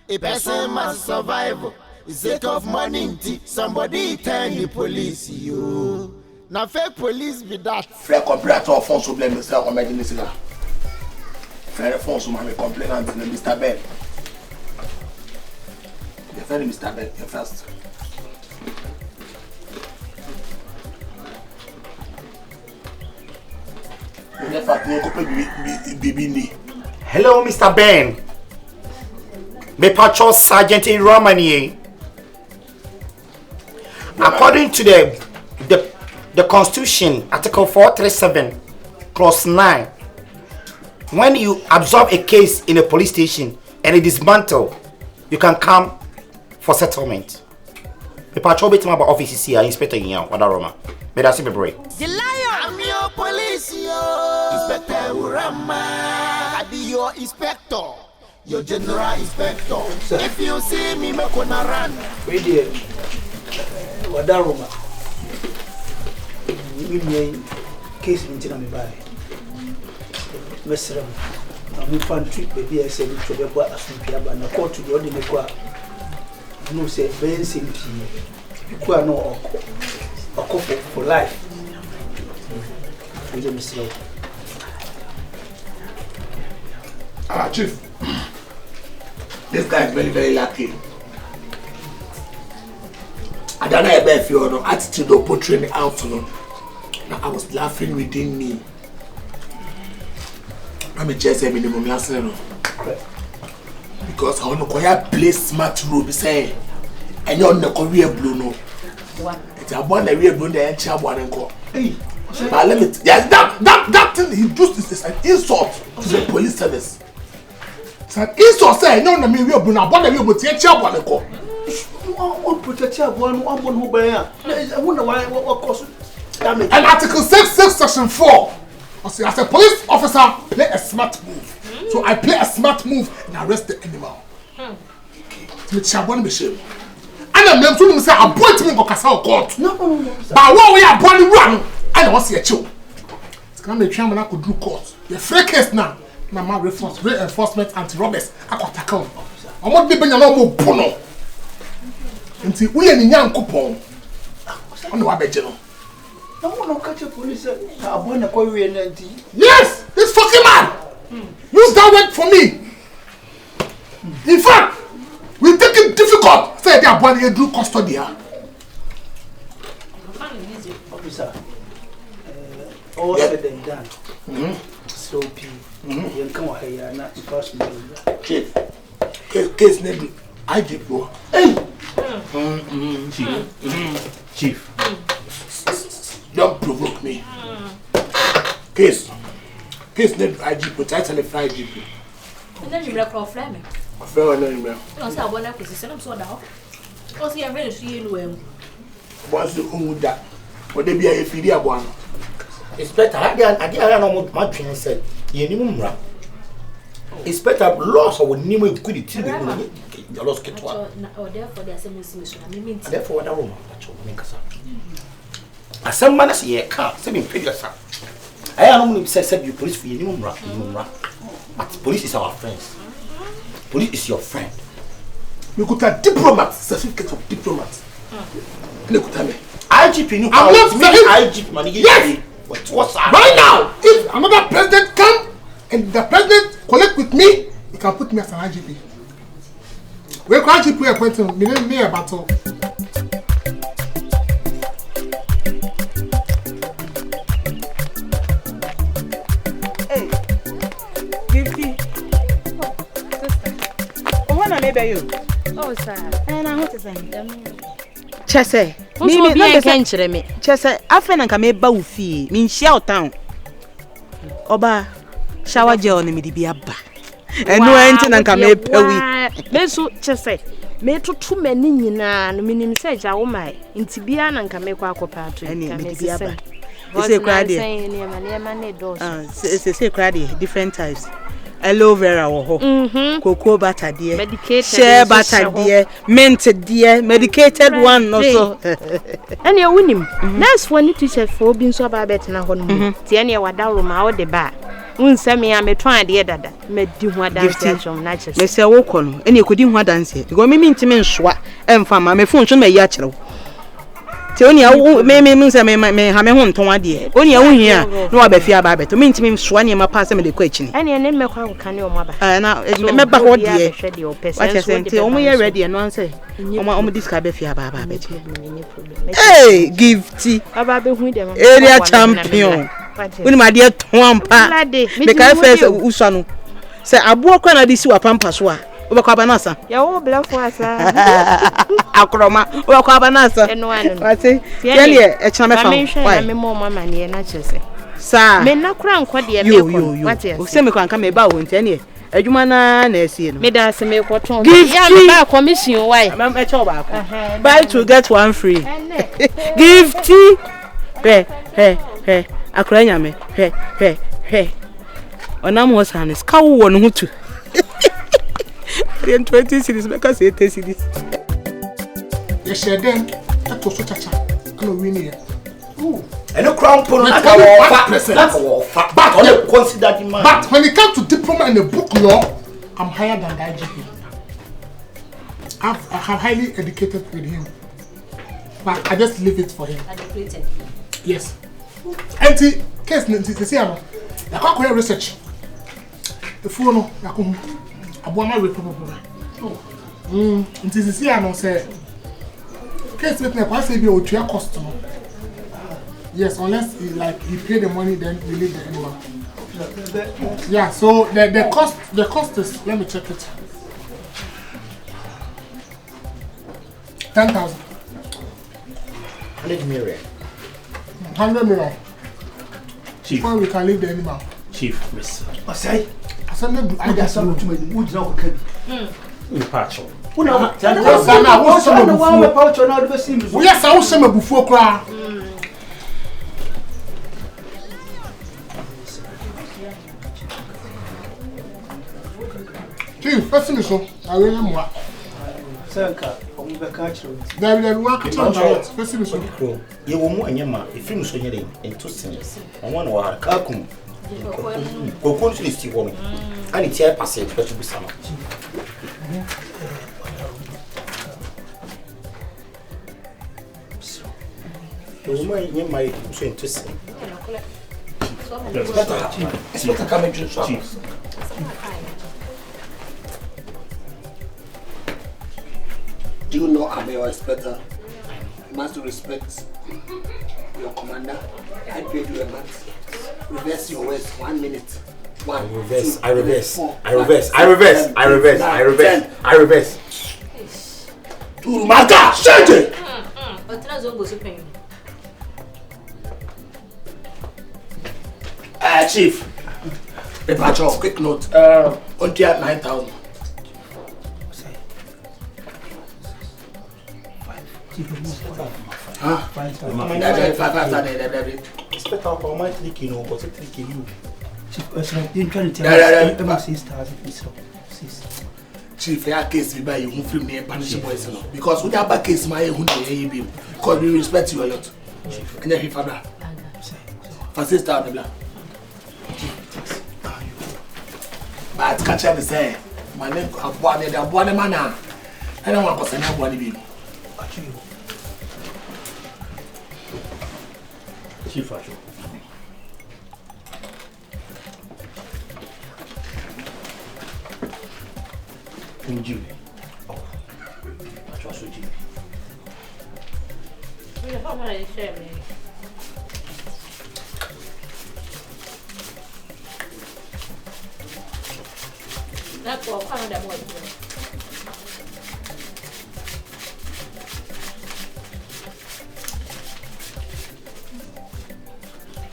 A person must survive. Sake of money, somebody tell the police you. Now fake police be that. Frère compléteur fonce au blême, Mr. On m'a dit cela. Frère fonce au m'a complaint de Mr. Bell. The friend Mr. Bell, the first. Hello, Mr. Ben. Me patrol sergeant in Romania. According to the Constitution, Article 437, Clause 9, when you absorb a case in a police station and it dismantle, you can come for settlement. The patrol bit about offices here, Inspector Yan, AWURAMA. May that be break. The lion! I'm your police, yo! Inspector AWURAMA! I be your inspector. Your general inspector. Sir. If you see me, I'm gonna run. Wait there. AWURAMA. You mean case in me by Mr. I'm fan treat baby. I said to the boy as we have a court to the ordinary qua. No say Venza you could no a couple for life. Chief, this guy is very, very lucky. I don't know if you know attitude or portraying the afternoon. Now I was laughing within me. I'm just a minimum last night. Because I want to play smart role, say, and you're not career blue no. It's a one that we are doing the entire one and go. Hey, but let me. Yes, that thing he used is an insult to the police service. It's an insult. Say, no, no, we are doing a one that we are doing the entire one and go. One protector, one who bear. I wonder why what cause damage. And Article 6, Section 4. As a police officer, play a smart move. So I play a smart move and arrest the animal. It's a one machine. And I'm going to say, I'm going to go to court. No. But what we are born run, I don't see a chill. It's going to be a could do court. The free case now, my reinforcement anti-robbers, I got tackle. I want to be a normal bono. Until we are in young coupon. I know I bet you. I want to catch a police. I want to call you an Yes, this fucking man. Use that word for me. In fact, we take it difficult. Say they are born here do custody. Officer, all said and done. So, you come here and not first. Chief, case name I give you. Hey, Chief, don't provoke me. Case name IGP, but I tell if IGP. And then you will call Fleming. I fell on email. I say I want to position. I'm so down. I see I'm ready to see you. What's the home with that? What they be a feeder one? It's better. I don't know what my trainer said. It's better loss or when you could it you lost get one. Or therefore there's a mission. I mean, therefore, what I some man say, I can't send me previous. I don't say you police for you, but police is our friends. Police is your friend. We could have diplomat, certificate of diplomat. IGP, I'm not saying IGP money. Yes! What's that? Right now, if another president come and the president collect with me, he can put me as an IGP. We're IGP appointing me a battle. Hey, Gilty. When I neighbor you? oh, sir. And I want to say, Chese, me can't tell me. Chese, I feel like I'm a bawfi. Mean shout town. Oba, shower gel on me to be a ba. And no anything and come a pewi. Mesu, Chese, me too many na no minim say ja wo mai. Nti bia na nka me kwa Part2. And me be a ba. Say crowd say crowd different types. Aloe vera wo ho. Cocoa butter dear. Medicated. Share butter dear. Mint dear. Medicated one also. And you win him. That's when you teach for being so bad na ho no. Ti ene wada roma o de ba. unse me ameton ade dada me di ho adanse atwom na kyese me se wo kɔ no ene ekodi ho adanse because me ntime nsoa emfa ma me phone so me yi akyerɛw te oni a me se me ha me ho nton ade oni a wo hia na wa ba fi aba beto me ntime nsoa ne ma pa se me de kɔ akini ene ne me kwa ka ne o maba na me ba ho de wa kyese nti o mo ye ready no anse o mo discuss be fi aba beto hey gifty aba be hu dem area champion Uni ma dia twampa me ka first uswa no se abo kwa na disi wa pampa so a obekwa banasa ya wo blafo asa akroma obekwa banasa eno anu wate yele e chana me fa why me mo mama ne na chese sa me na kura nkwa de me ko wate o se me kwa nka me ba wo ntene adwuma na esie no me da se me ko ton ya me ba commission why me e cho ba ko buy to get one free gift he akura nyame he onam hosan is ka wo no hutu 20 cities make us 80 cities ye share them to so chacha no win here and no crown pon na ka wo fa but on consider the man but when it comes to diploma and the book law I'm higher than the IGP. I have highly educated with him, but I just leave it for him. Educated. Yes. And the case, the see, I can't research. The phone, I come. I want my report. And the see, I say, case with me, I say be to your customer. Yes, unless he pay the money, then we leave the animal. Yeah, so the cost is, let me check it. 10,000. 100 million. 100 million. Chief. Before we can leave the animal. Chief, miss. Asai. Asai, I just want to make the wood now. Patch. Yes, I will send a before cry. Chief, first thing is so, I will know what. There will work at first thing is so. You will more and yama, if you so yelling, and 2 cents. I want to work. Kakum. Go to this woman. And it's here passage, but to be summer. The woman in my so interesting. It's better coming to Chief. Do you know I'm your inspector? You must respect your commander. I paid you a month. Reverse your words 1 minute. 1, Reverse, 2, I reverse. 4, I reverse. 5, I reverse. 7, I reverse. 8, I 9, reverse. 10. I reverse. To Maka, shut it! Chief. Departure, quick note. Only at 9,000. Huh? 5,000. Inspector, how much leaking or what's it leaking you? Chief, your case we buy you who film me and punish boys because we have a case my who because we respect you a lot. And then he father. For sister of the black. But catch up the say, my name of one man. I don't want to send out one baby. Chief, Jimmy. Oh, I trust you, Jimmy. That's all. Come on, that boy.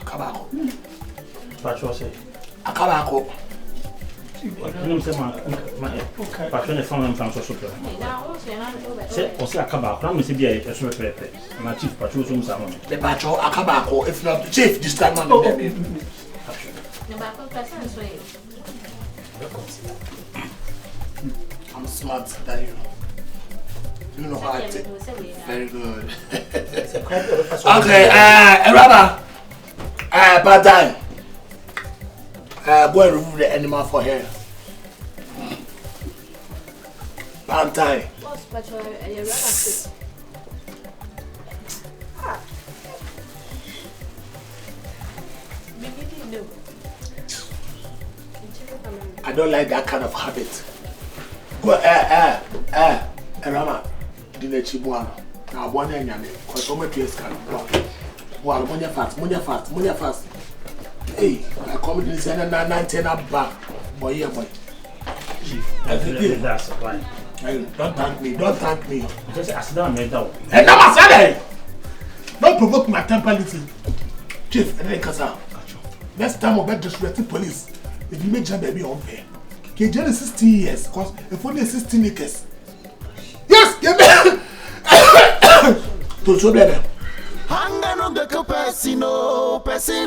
Kabako. Patch was it? A kabako. You say my patron is from France or something. Say, or say a cabal. I'm going to be a sort of my chief patrol soon. The patron, a kabako, if not the chief, this time on the I'm smart than you. You know how I take. Very good. Okay, Rama. Pantang. Go and remove the animal for her. Pantang. I don't like that kind of habit. Go, Rama, dinner chibuano. Now, one and yammy, because so much is coming. Well, money fast. Hey, I come in this and 19 up back. Boy, yeah, boy. That's fine. Don't thank me. Just ask them, made out. And now, my son, don't provoke my temper, little. Chief, and then Casa. Next time, I'll bet disrespecting police. If you make jam baby on pay. KJ is 16 years, because if only 16 acres. Yes, give me. To show better. Hanga no go person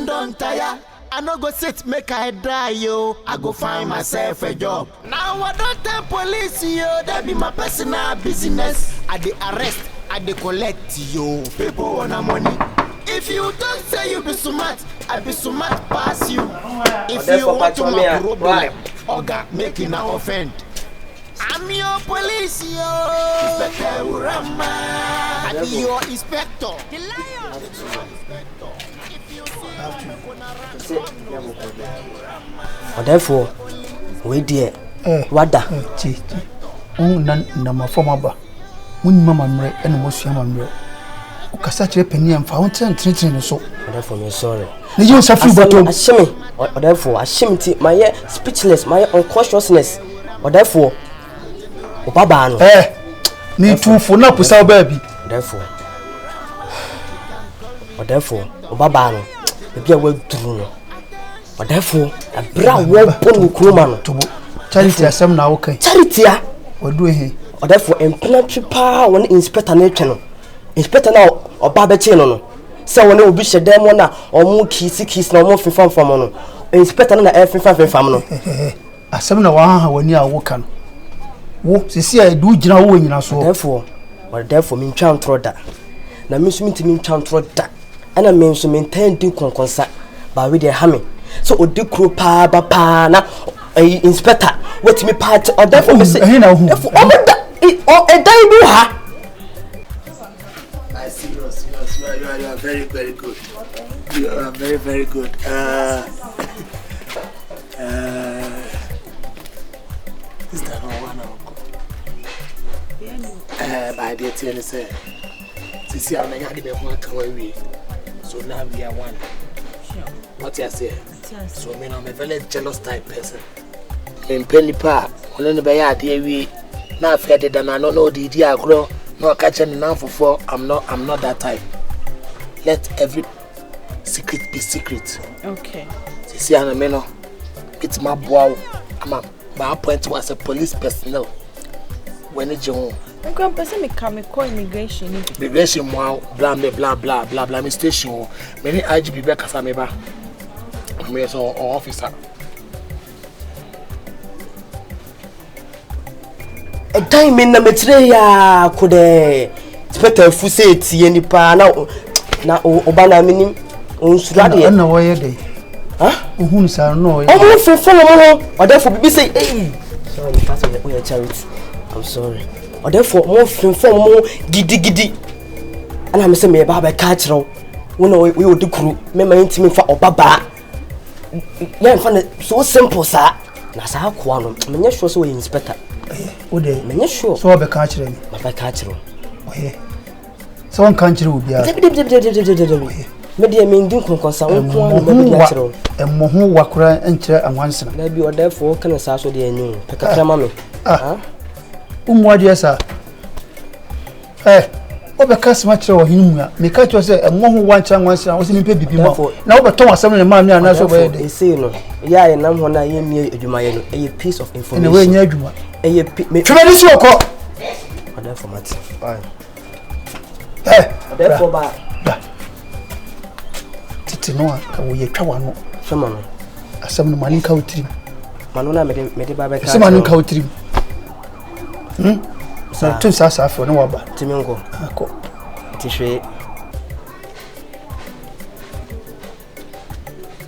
don't tire. I no go sit make I die yo. I go find myself a job. Now I don't tell police yo. That be my personal business. I dey arrest, I dey collect yo. People want money. If you don't say you be smart, I be smart pass you. If you want to make problem, Oga making an offend. I'm your police, yo. Inspector AWURAMA. I be your inspector. The lion. Therefore, we dear. Wada. Na mafoma mun mama mre ene mo sua mre. O kasa kire pani am fa won tren so. Therefore, me sorry. Ne you safi bottom. Ashimi. Therefore, ashimti my speechless, my unconsciousness. Therefore, Baba no. Ni tufu na pusa baby. Therefore, Baba no. Ebi a we duru no. Therefore, a bra wo pon kroma no. Charity asem na wo kan. Charity a odu he. Therefore, employee pa won inspector na twe no. Inspector na oba be che no. Se won obi hyedem na omo kisi na omo fefam fam no. Inspector na fefam no. Asem na wa ha wani a wo kan. Wo sisi a du gina wo nyina so. Therefore me ntwa ntro da. Na me so me ntimi ntwa ntro da. Ana me so me ntandi konkonsa ba we dey ha me. So odi kro pa ba pa na inspector what me part or therefore me say therefore o dai do ha. I see you are very good. You are very good. Is that one uncle? My dear Tierney said, see, I'm not going to come away. So now we are one. What you say? So I'm a very jealous type person. In Penny Park, when the Bayard we now fed it and I don't know the idea grow, no catching enough for I'm not that type. Let every secret be secret. Okay. See, I'm a man. It's my boy. My appointment was a police personnel. When it's your I'm going to come immigration. Immigration, wow, blah, me station. Many IGP back as I'm a officer. A time in the material could expect a fusset any pa now Obana minim on Suradi. No way day. Huh? Who say no? Oh, for follow or therefore be say, hey, sorry, pass on the way charity. I'm sorry. Or therefore more giddy. And I'm saying me baba catch row. We know we would do crew. Me my intimate for Baba. Yeah, find it so simple, sir. Nasa kwano. Me sure so inspector. O dey. Me sure. So be catch row. Baba catch row. Oh yeah. So one country will be. Me dey me ndin konkonsa onko an me catch row. Emmo ho wakura enkyere anwansena. Na bi or therefore can sa so dey anyu. Pekakra ma me. Umwadi esa. Obeka sma kire wo hinu a me ka kire se emmo ho wancha nwansa wo se me pe bibi ma na wo beton asem ne ma me ana so be dey say no ya nam ho na ye mi adwuma ye no a piece of information ene we nya adwuma me twebe si okọ other format fine therefore ba titi no a ka wo ye twa wano sema no asem no mani ka wotrim mano na me de ba be ka asem mani ka wotrim so tu sasa afo no waba timingo akọ tishwe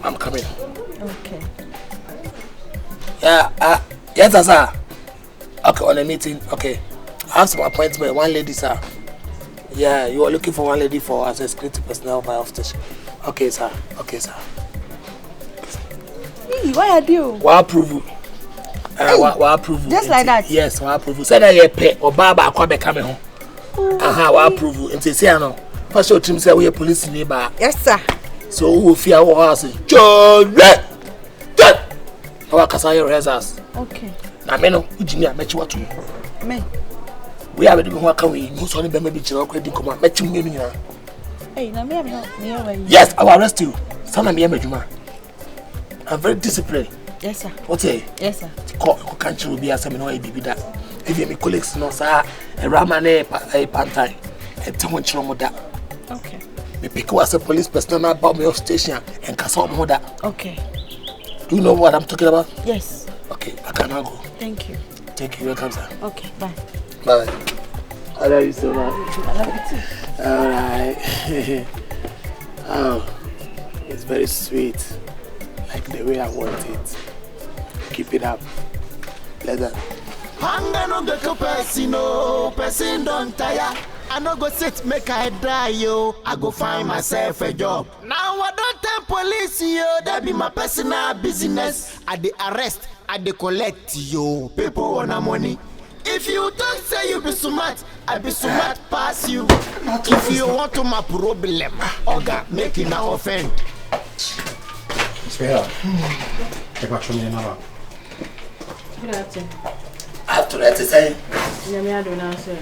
I'm coming. Okay. Yes, sir. Okay, on a meeting. Okay. I have some appointment. One lady, sir. Yeah, you are looking for one lady for as a security personnel by office. Okay, sir. Okay, sir. Why are you? What approval? What approval? Just like that? Yes, what approval? Say that you pay or Baba Aquabe coming home. What approval? And say, no. First, your team say we are police neighbor. Yes, sir. So who fear our house? John! Our Kasaya Rezas. Okay. Now, Meno, Virginia, met you what to me. We have a different work away. Who's only been maybe credit command. Met you. Hey, now, me. Yes, I will arrest you. Son of me, Majuma. I'm very disciplined. Yes, sir. Oteele. Yes, sir. Country will be a seminar. Be that. If you have colleagues, no, sir, a Ramane, a Pantang, and someone Chiromoda. Okay. Me pick was a police personnel about me off station and Castle Moda. Okay. Do you know what I'm talking about? Yes. Okay, I can now go. Thank you. Thank you. Welcome, sir. Okay, bye. Bye. I love you so much. I love you too. Alright. Oh, it's very sweet. Like the way I want it. Keep it up. Let's go. Hunger no go person, no person don't tire. I no go sit make I die, yo. I go find myself a job. Now I don't tell police, yo. That be my personal business. I dey arrest, I dey collect, yo. People want money. If you don't say you be smart, I be smart pass you. If you want to my problem, Oga, make it now offend. Espera. ¿Qué pasó, mi nada? Grazie. I have to let it say. Nyame adona se.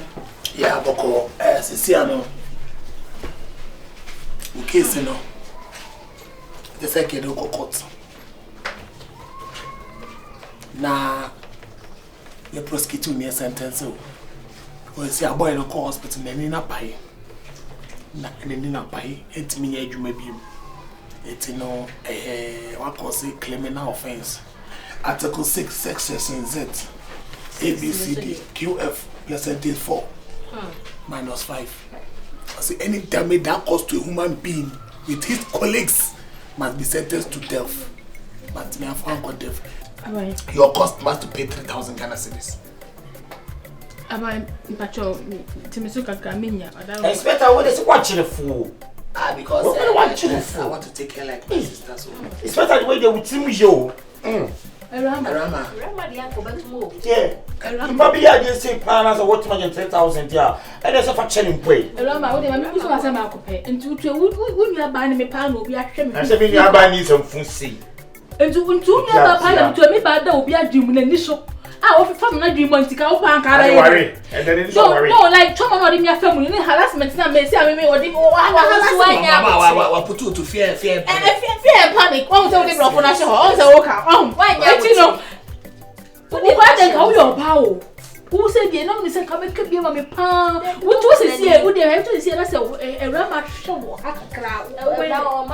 Yeah, Boko, Siciano. In case you know, the second you go court. Now, you prosecute me a sentence. When see a boy in a hospital, then in a pie. And then in a pie, it me a maybe. It's no, what cause it criminal offense. Article 6, section Z. A, B, C, D, QF, percentage 4. -5. I say any damage that caused to a human being with his colleagues must be sentenced to death. But me have found death. Your cost must pay 3,000 Ghana cedis. Inspector, what is watching the fool? Because I want to take care like my sister. So. Inspector, the way they would team you. Rama. Yeah. Maybe I didn't say plan as a what man 3,000 yeah. And there's a factoring pay. Rama, what am I going to say about pay? And to you are buying me pan, we are shaming. I said, you are buying some food. And to you are buying to me, but there will be a dream in the show. I offer from a dream on Tika Pan. And then it's no, like someone in your family harassment. Now, may say, I mean, what I put you to fear panic. On the block on us, on the walker. Why, you know, how your power? Who said you know, Mr. Come could give me pound? What was it here? Would you have to see us a Rama show? A crowd. Oh,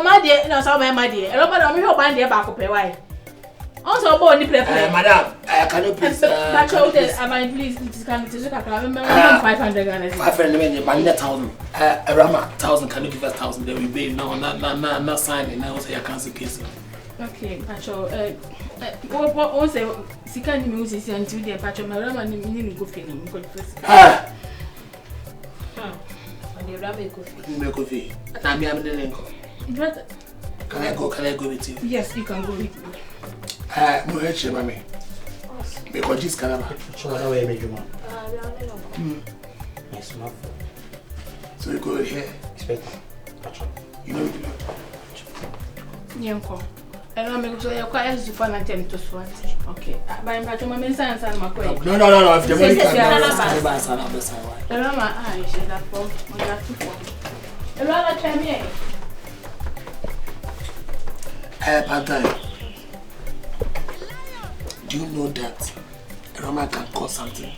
my dear, no, so my dear. Robert, I'm your band there back up away. Also, born the play. Madam, can you please? Am I please? This can be 500 Ghana. 500 1,000. Rama, 1,000. Can you give us 1,000? There will be not signing. Now say I cancel case. Okay, Pacho. What say? She can't use it until the Pacho. My Rama need go feeling. Coffee. I'm Can I go with you? Yes, you can go with me. Muheche, mommy. Because she's Calama. So you go here. You know what Yanko. I don't make sure you're quite as fun and tend to swat. Okay. By my men's and my queen. No. If the money can I should have fought on that before. A lot of time here. Pantang. Do you know that Rama can cause something?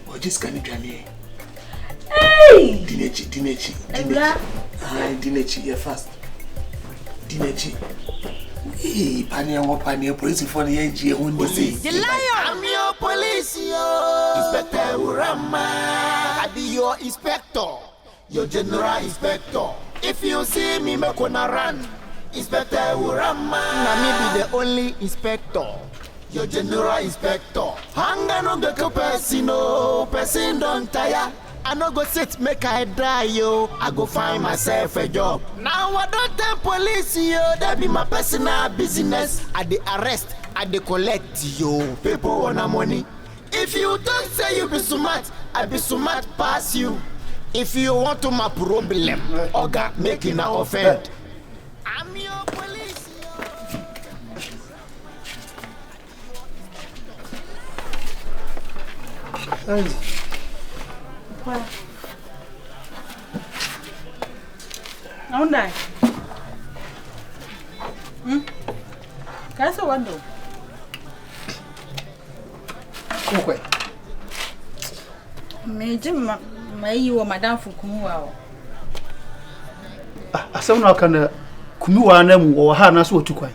Or just can it be? Hey! Dinechi, yeah, fast. Dinechi. Hey, Pania, police for the NG, won't say. I'm your police, yo. Inspector AWURAMA. I be your inspector, your general inspector. If you see me, me gonna run. Inspector AWURAMA. Na me be the only inspector. Your general inspector. Hanga no go person, no person don't tire. I no go sit make I die yo. I go find myself a job. Now I don't tell police yo. That be my personal business. I dey arrest, I dey collect yo. People want money. If you don't say you be smart, I be smart pass you. If you want to my problem, Oga making an offend. I'm your police yo. What? Não dá. Quer what do? Okay. Me jima mai wa madam Fukumuwa. Asɛm no aka na Kumuwa na mu wɔ ha na so otu kwan.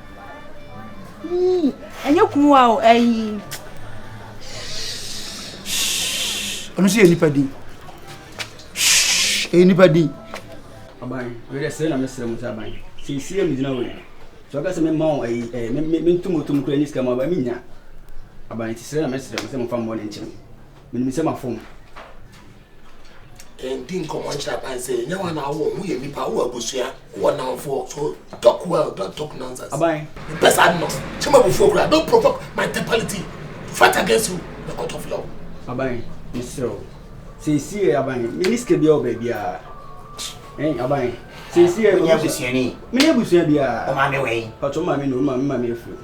Enye Kumuwa o ayi. Ɔno so yɛ nipa din. Nipa din. Aban, we dey say na me sere mu aban. Sisi me dina we. So ka se me ma me ntumotum kura ni ska ma ba me nya. Aban ti sere na me sere mu se mo fa mo ne nkyem. Me nim se ma fom. Din komancha ban say nyawa na wo hu ye nipa wo abusua wo na for so talk well, don't talk nonsense. Aban, the best I know. Chema before kura don't provoke my temporality. Fight against you the court of law. Aban, Mr. Sisi aban, me ni ska bia o ba bia. Aban. Sisi e nya busuani. Me ni busua bia. O ma me we. Pa to ma me no ma me afu.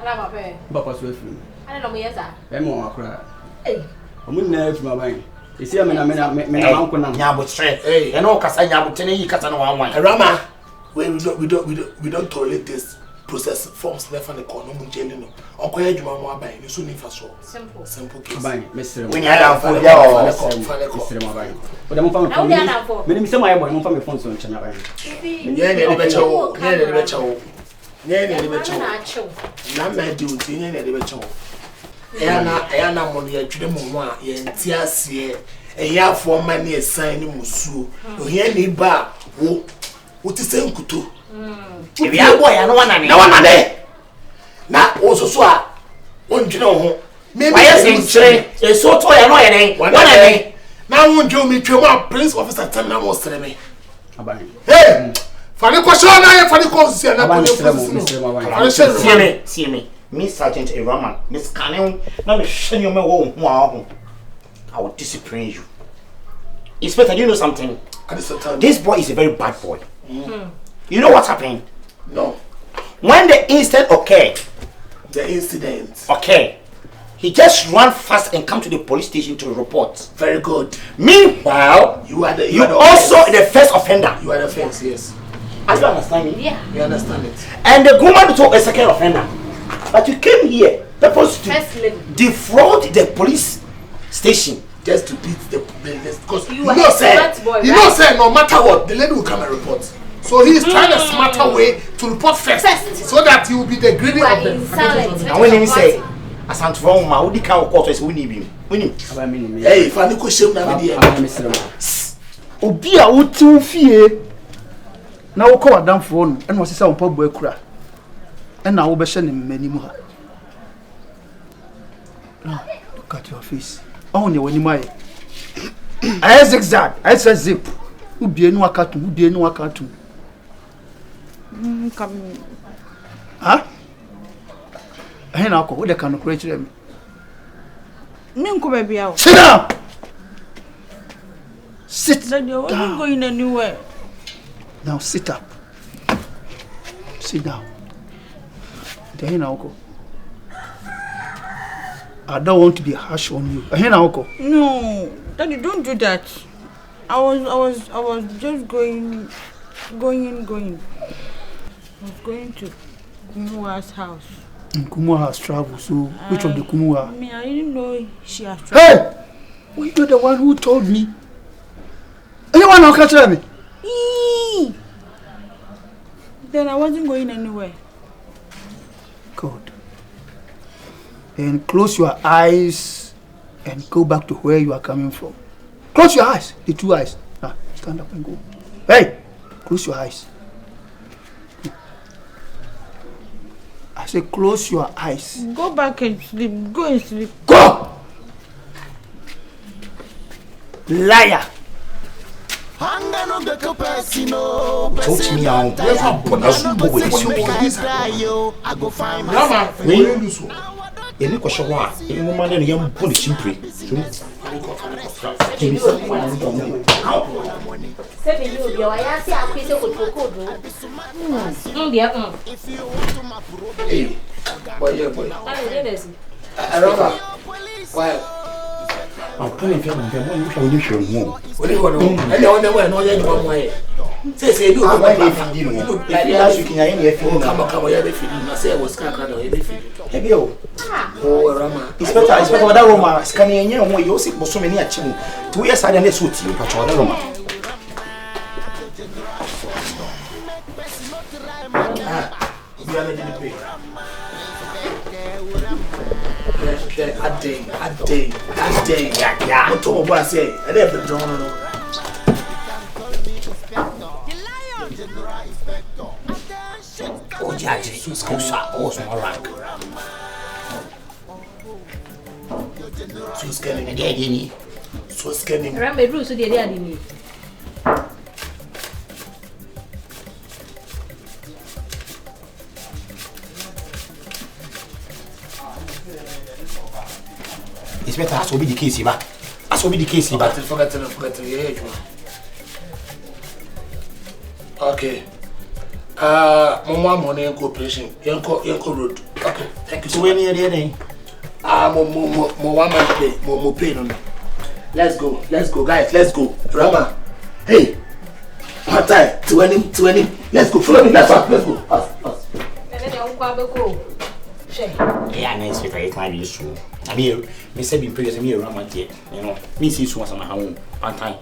Ala ma pe. Ba pa so afu. Ala no me yesa. E mo akura. Eh. Omu na afu ma ban. Sisi me na manko na. Nya bo tre. E no kasa nya bo tene yi kasa no wan. Rama, we don't tolerate this process forms left on the corner mu jeli no. Okoya djuma mo aban ni so ni fa so. Simple case. Aban, Mr. We nya da fo bia o. Mr. Maban. O da mo fa me phone. Me ni mi se ma ye boy mo fa me phone so ncha na ban. Nye ne be chawo. Nye ne be chawo. Nye ne be chawo. Na me di uti nye ne be chawo. Eya na mo ye twede mo ho a ye nti ase e ya fo ma ne esan ni musu. Ohia ni ba wo ti se nkuto. If you boy, I no one na there. Na ososo a ondwene ho. Me why say nkyere? E so to ya no ye den. One na den. Na wondwo me twem a police officer tell me na mo sere me. Aban. Hey! Fani ko show na ye fani ko si na ko see me. Me Sergeant AWURAMA, Miss Canon, na me hwe you me wo ho a. I will discipline you. Inspector, do you know something? This boy is a very bad boy. You know what happened? No. When the incident occurred, he just ran fast and come to the police station to report. Very good. Meanwhile, you also the first offender. You are the first, yes. Are you understanding? Yeah. You understand it. And the woman took a second offender. But you came here purpose to defraud the police station. Just to beat the because you know say no matter what, the lady will come and report. So he is trying a smarter way to report first so that he will be the greedy of the silent. And when he say Asante from ma odi kan court say we need him. Hey, if I no shame na me there. Obi a wotu fie na wo ko adamfo no e no se wo pabo akura e na wo be hye ne manimu ha. Look at your face. Oh ne wani mai. I zigzag, I say zip. Ubie nu akatu, ubie nu akatu. Come. Huh? I na ko, what the can correct them. Me nko baby out. Sit down. Sit down. You're going anywhere. Now sit up. Sit down. Then now go. I don't want to be harsh on you. No, Daddy, don't do that. I was just going. I was going to Kumuwa's house. Kumuwa has traveled, so which of the Kumuwa? Me, I didn't know she has traveled. Hey! Well, you're the one who told me. Anyone not catch me? Then I wasn't going anywhere. Good. And close your eyes and go back to where you are coming from. Close your eyes, the two eyes. Now, stand up and go. Hey! Close your eyes. I say close your eyes. Go back and sleep. Go and sleep. Go! Liar! Talk to me out. I go find Rama, Wait. you lose one. Any question? What? Any woman in young police simply. Hey, boy. Rama, why? I'm coming from the one you should know. What do you want to know? I don't know where one way. Say, you I'm come not feeding you. Last week, I ain't here. come, I say I was cracking or everything. Hey, Bill. Oh, Rama. It's better with that Roma. Scanning you, you see, so many at you. 2 years I didn't suit you, but you're Roma. You are not pay. A day. Yeah. What to I say? I never drawn. Oh, Judge, you school, small rank. So scanning. Again, So scanning. Rambe Bruce, so they are in it's better as will be the case, Iba. As will be the case, Iba. Forget it. Yeah. Okay. Mama money and cooperation. Yanko road. Okay. Thank you So when you're there, Mo pay on me. Let's go, guys. Let's go. Rama. Hey. Pantang, to any. Let's go. Follow me. Let's go. Us. yeah, nice with it. Might be useful. I mean, me say be previous me around my day. You know, me see so as my home. Pantang.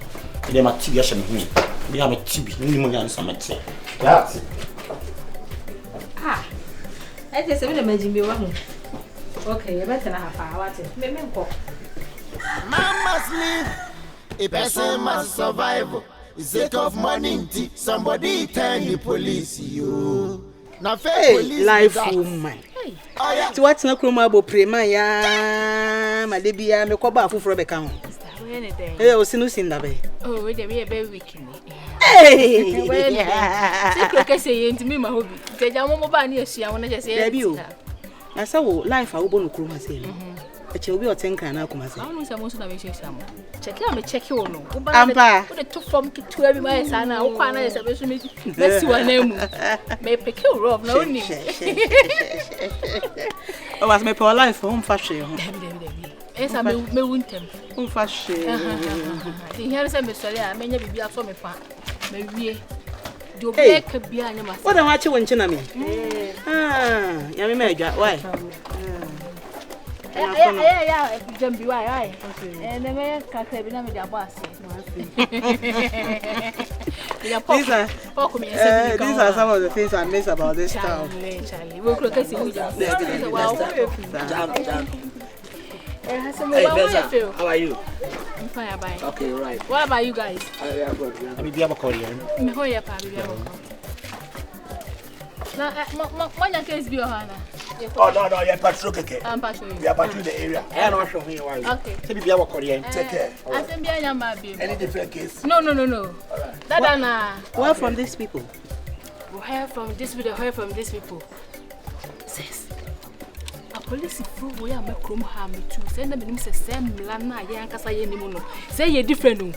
They my TV shame me. We have a TV. No money on some tea. Yeah. I just said, imagine me one. Okay, you better not have power. Me go. Man must live. A person must survive. It's sake of money. Somebody tell the police you. Now fair police. Life woman. Oh yeah. So what's not chroma bo prema ya my debia me ko ba fufuro be ka ho. Eh o sinu sin da be. Oh, we dey be very weak. Hey. Say croke say enti me ma hobi. Teja mo ba na esua wona je say. Debi o. Na sa wo life a wo bo no chroma say no. Eche obi o tenka na akoma say. Anu say mo so na be shesha mo. Check am check wo no. Ampa. Wo dey to form ki to every my say na wo kwa na say be so me. Let's see one name. Me pick you rough na oni. O was me for life home fashion ho. Debi. Esa me wuntem. Home fashion. Ti here say me sori a me nya bibia so me fa. Me wie. Do break bia nya ma. What am I chi won chi na me? Ya me adwa. Why? Yeah, Jambi, why? And the man can't have been a boss. These are some of the things I miss about this town. Charlie, we'll look at you. Hey, Venza, how are you? I'm fine, bye. Okay, right. What about you guys? Let me be able to call you. Me ho ya pa bi ya. Na mo case bi o ha na. Oh no, you're patrol keke. I'm patrol. We are patrolling the area. I don't show me why. Okay. Let me be able to call you. Take care. I say bi anya ma bi. Any different case? No. That na. Where from these people? We hear from this people. Says. A police prove we are make room harm too. Send them say same lana ya nkasa ye nimu no. Say ye different no.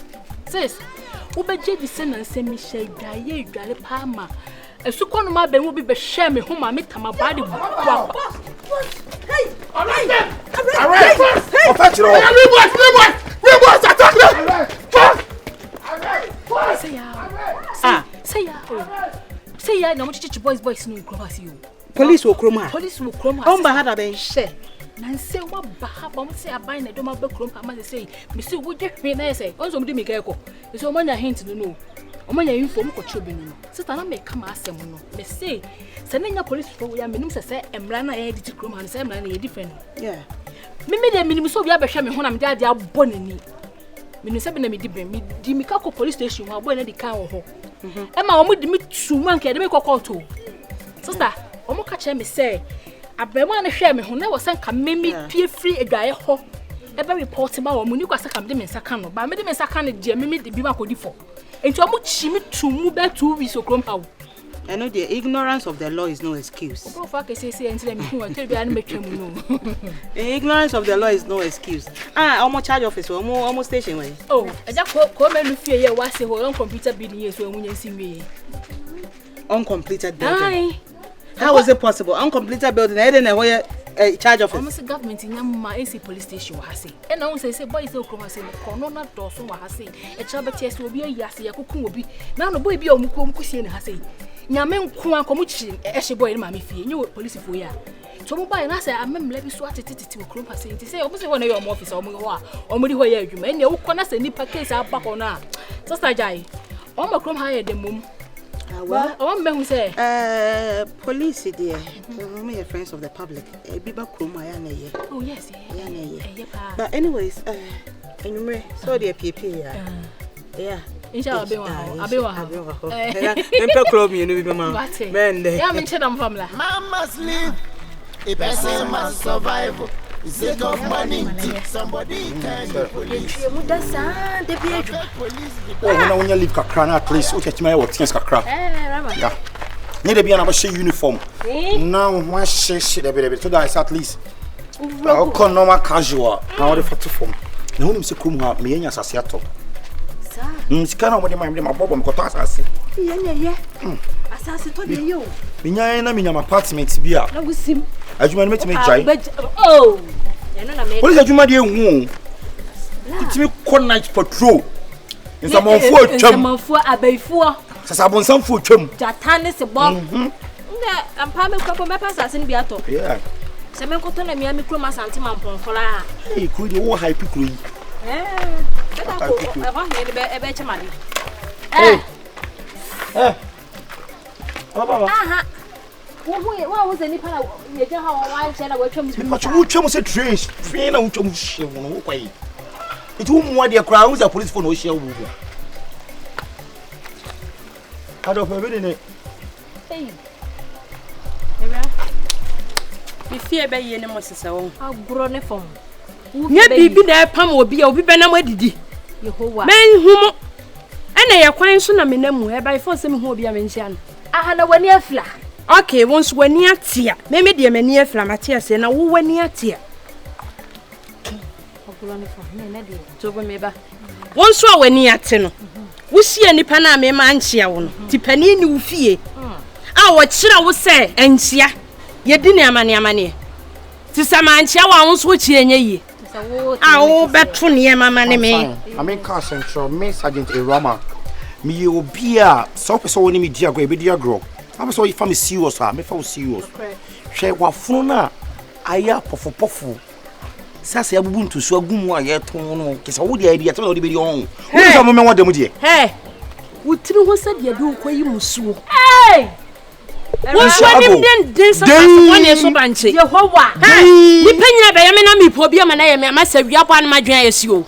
Says. Ubeje di sen na say me share dwaye dwale pa ma. Esuko no ma be wo bi be share me ho ma me tama body. Hey! All right. Oh, fetch it all. We boys attack them. Say ya na mo chichi boys no cross you. Police will chroma. On ba hada ben share. Na say wa ba ha ba mo say aban na do ma be chroma ma say me say wo je hwe na say onzo mo di me kai ko. So mo nya hint no. Omanya info mo kocho bi no. Sister na me kama asem no. Me say se na police for ya menim se emra na ya di chroma na say emra na ya different. Yeah. Me de minim so bi abehwe me ho na me de ade abonani. Me no say be na me di ben me di me ka ko police station ho boy na di kan ho. E ma omo di me tuma nke de me ko court o. Sister, omo ka che me say abema na hwe me ho na wo san ka memi pie free adwaye ho. E be report ba wo mu ni kwasa ka me de me nsa kan no. Ba me de me nsa kan de memi de bi ma ko di fo. Enti omo chi me tumu be 2 weeks okrom ha wo. I know the ignorance of the law is no excuse. The ignorance of the law is no excuse. Almost charge office, almost station way. Oh, I just come and fear you was a whole computer building so when you see me. Uncompleted building. How was it possible? Uncompleted building, I didn't know where charge office. Almost government in my AC police station was say. And I say, boy, so come and say, Corona Dawson was say, a child test will be a yassi, a cook will be. Now the boy be on Mukusi and Hassay. Nyame nko komuchi ehye boy na mame fie nyi police fo ya to mo boy na say amem lebi so atetete wo krom pase nti say omo say wona your office omo ho a omo di ho ya adwuma ene wo kona say nipa case abako na sister jai omo krom ha ya demum well omo me hu say police there we are friends of the public bi ba krom aya na ye oh yes yeah na ye but anyways enumre so the PP yeah inshallah abewa. Empe club you know be mama. Men there. Yeah, me chedam famla. Mama's live. A person must survive. It's a of money. Somebody can police. Oh, when you leave kakra na at least, okay, my work things kakra. Rama. Yeah. Need to be an abashe uniform. Now, one shit a bit. So that at least. I'll call normal casual. Now the photo form. Now him say come ha me enya sasiato. Sikana mo de ma bobo me koto asase. Yeah. Asase to de yo. Minya na minya apartment bi a. Na wusim. Adwuma no metime jai. Oh. Ya no na me. Police adwuma de ehu. Itime ko night patrol. Nsamonfo atwam. Nsamonfo abaifuo. Sasabonsamfo atwam. Jatane se bo. Nda ampa me kwapo me pasase ni bi ato. Yeah. Se me koto na mi kroma asante mamponfola. Hey, ku de wo hype kru yi. Baba. Aha. What was any part of your how said I will come to you train train out to share one way. It won't want their crowds, a police for no share. I don't have it. Hey. If fear by any more so, I'll grown a phone. Nye bibi na pam obi a obi be na madidi. Yehowa. Men humo. Ana ye kwan so na menamu e by force me hu obi a menhia no. Aha na wani afla. Okay, wonso wani atia. Me de mani afla matia se na wo wani atia. Ogulani fo me na de. To me ba. Wonso a wani ate no. Wo hia nipa na me ma anchia wo no. Tipani ni wo fie. A wo kira wo se anchia. Ye di ne amane. Ti samanchia wa wonso chi enye yi. Awu beto ne mama ne me. I mean Central me Sergeant AWURAMA. Me obi a so person woni me dia go e be dia gro. I so if I'm serious me fa serious. Hwe wafunu na aya pofopofo. Sasa ya bubu ntusu agumu a ye ton no kisa wo dia dia to na wo de be di on. Wo so mo me wo dem die. Hey. Wutiri ho sa dia de ukoyi musuo. Hey! Wonso anim den sa woni so banche. Yehowa. Hey! Ni panyina be ya me na me po bia ma na ye me ma sa wiabo an madwen ya sio.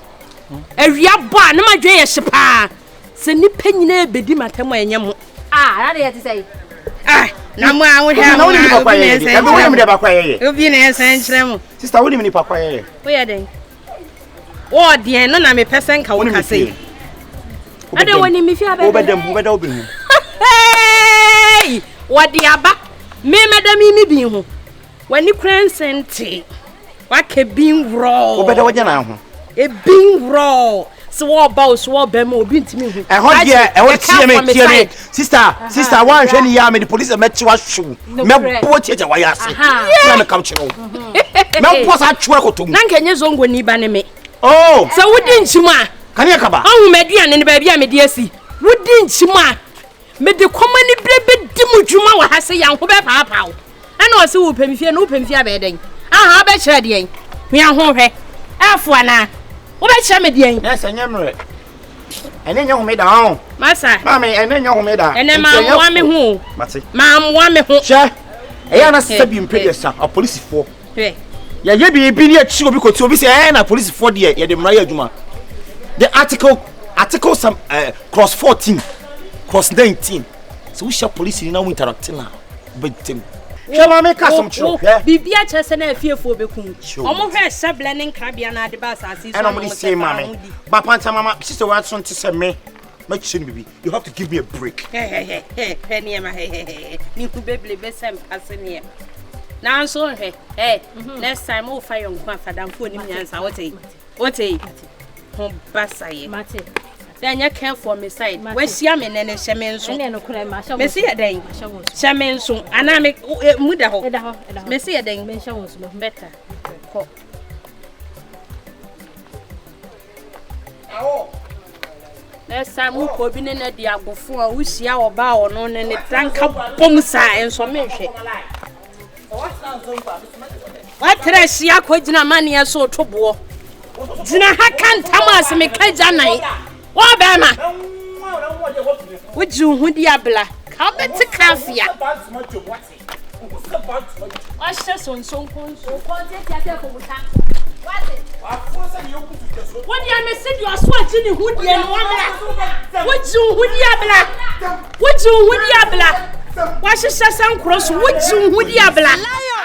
Awiabo an madwen ya hyepa. Se ni panyina ebedi matam anyam. Na de say. Na mo a wo hia na woni ni papa ye. E be woni me de papa ye. Obi na esan kire mo. Sister woni me ni papa ye. Wo ye den. Wo de no na me pesen ka wo ka sei. Ade woni me fi abe. Wo bedam wo beda obi hu. Hey! Wadi aba me madami mi bi hu wani krensente wake bin raw obeda wagya na ho e bin raw so wo ba so wo ba ma obi ntimi hu e ho dia e wo tie me sister wan hwe ni ya me the police me chi wa hwu me bo tie wa ya se na me kam chiro me po sa chwa kotom na nkenye zongo ni ba ne me oh so wodi nchima kan ya kaba awu meduane ne ba bia me de asi wodi nchima me de komani brebe dimudwuma wa hase yan ho be paapaaw ana o se wo pemfie no pemfie abeden aha be kire de yan me ho hwe afo ana wo be kire me de yan yes anyamre ene nya ho me da ho masa mama ene nya ho me da ene ma wa me ho mate ma wa me ho che e ya na sabi mpedesa a police fo hwe ya ye bi ne achi obi koti obi se na police fo de ye de mra ya adwuma The article some cross 14, cross 19. So we shall police in now interacting now. But shall I make us some true? Bibia chese na afiefo bekum. Omo hwe se blending crabia na de ba asase so. And I'm going to say mama. But Pantang mama, sister want to say me. You have to give me a break. Hey, me ku beble be sem passe ne. Now so next time we'll fire on Fadam for him answer. What a basaye. Mate. Then you care for me side. Where's Yamin and Shaman so? Messi a dang. Shaman so, and I make Mudaho. Messi a dang, mention was better. Next time we'll go in a diabo for we see our bow on and a tank up pomsa and so mention. What trash ya kwejina mani ya so tobo. Zina hakan tamas me kaja nai. Wa ba ma. Wuju hu diabla. Ka beti kafia. Wa hye sonson konso. Konte tia ko buta. What do you miss it? You are swatching the hoodie and one. What you would yabla? What you would yabla? Wash some cross. What you would yabla?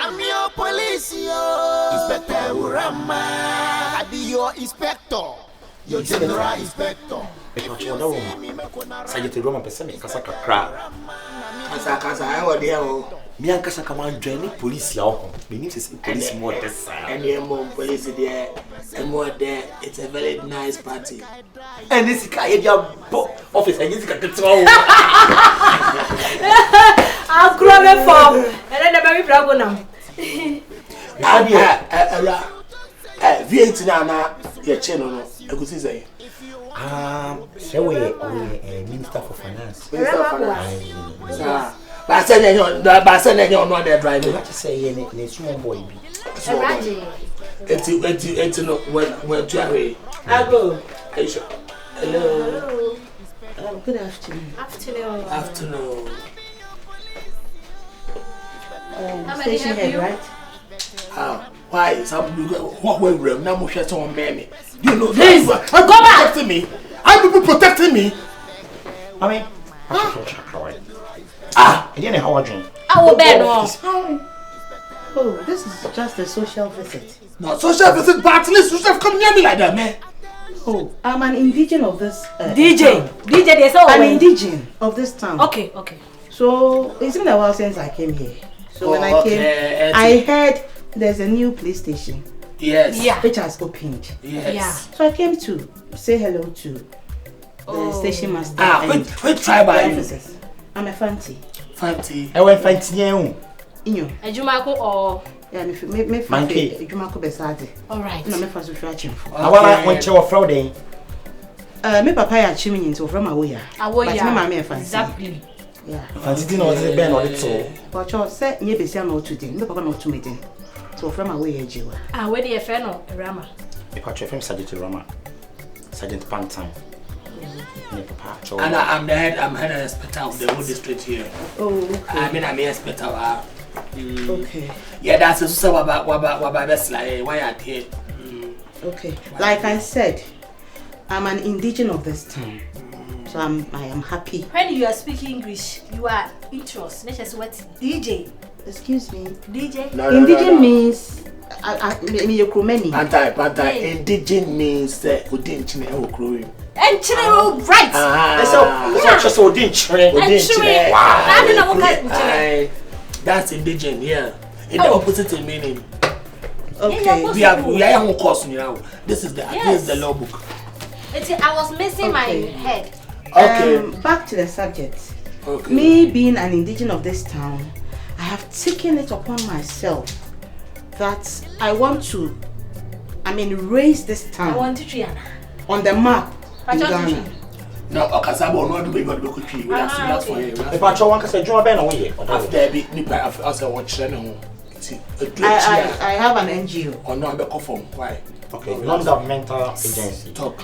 I'm your police, Inspector AWURAMA. I be your inspector, your general inspector. Sajete Roma peseme kasa kakra. Kasa I was there. Me and kasa come and join the police ya ho. Me need to say police more this. And the police there. And more there. It's a very nice party. And this guy office and this guy gets all. I'll grab a form. And then the baby bravo now. Vietnam, your channel. I could say. So we Minister for Finance. Minister for Finance. But I said you're not there driving. What you say in small boy? It's no when to away. I go. Hello. Good afternoon. Afternoon. Station head, right? Why? What way room? Now we shut on me. You know, please go back. Protecting me. I people protecting me. I mean, you didn't how I drink. I will bear no. Oh, this is just a social visit. No, social visit, but at least you should come near me like that, man. Oh, I'm an indigene of this DJ. Town. DJ, they say I'm indigene of this town. Okay. So it's been a while since I came here. So when I came, I heard there's a new police station. Yes. Yeah. Which has opened. Yes. Yeah. So I came to say hello to the station master. Which tribe are you? I'm a Fanti. Fanti. I went Fanti. Inyo. A Jumako or yeah, me Fanti. A Jumako beside. All right. No, me first watching. I want when you were Friday. Me papa ya chiming into from Awoya. But me mama e Fanti. Exactly. Yeah. Fanti didn't know the Ben or the two. But you said you be say no today. Me papa no to meeting. So from Awoya Jiwa. Where the friend of Rama? If I from Sergeant Rama, Sergeant Pantang. And I'm the head inspector of the whole district here. Oh, okay. I mean, I'm the inspector. Okay. Yeah, that's also what best like why are here. Okay. Like I said, I'm an indigene of this town. So I am happy. When you are speaking English, you are interest. Let's just what DJ. Excuse me. DJ. No, indigene means Pantang. Indigene means Udinchine Okroi. And children, right? That's just Udinchine. That's indigene, yeah. In the opposite meaning. Okay. We are on course now. This is the law book. I was missing my head. Okay. Back to the subject. Okay. Me being an indigene of this town, I have taken it upon myself that I want to, raise this town on the map in Ghana. No, Okazabo no do we got to go We are serious for him. If I try one can say John Ben away. After be nipa after one channel. I have an NGO. Or no, I'm a form. Why? Okay, non-governmental agency. Talk.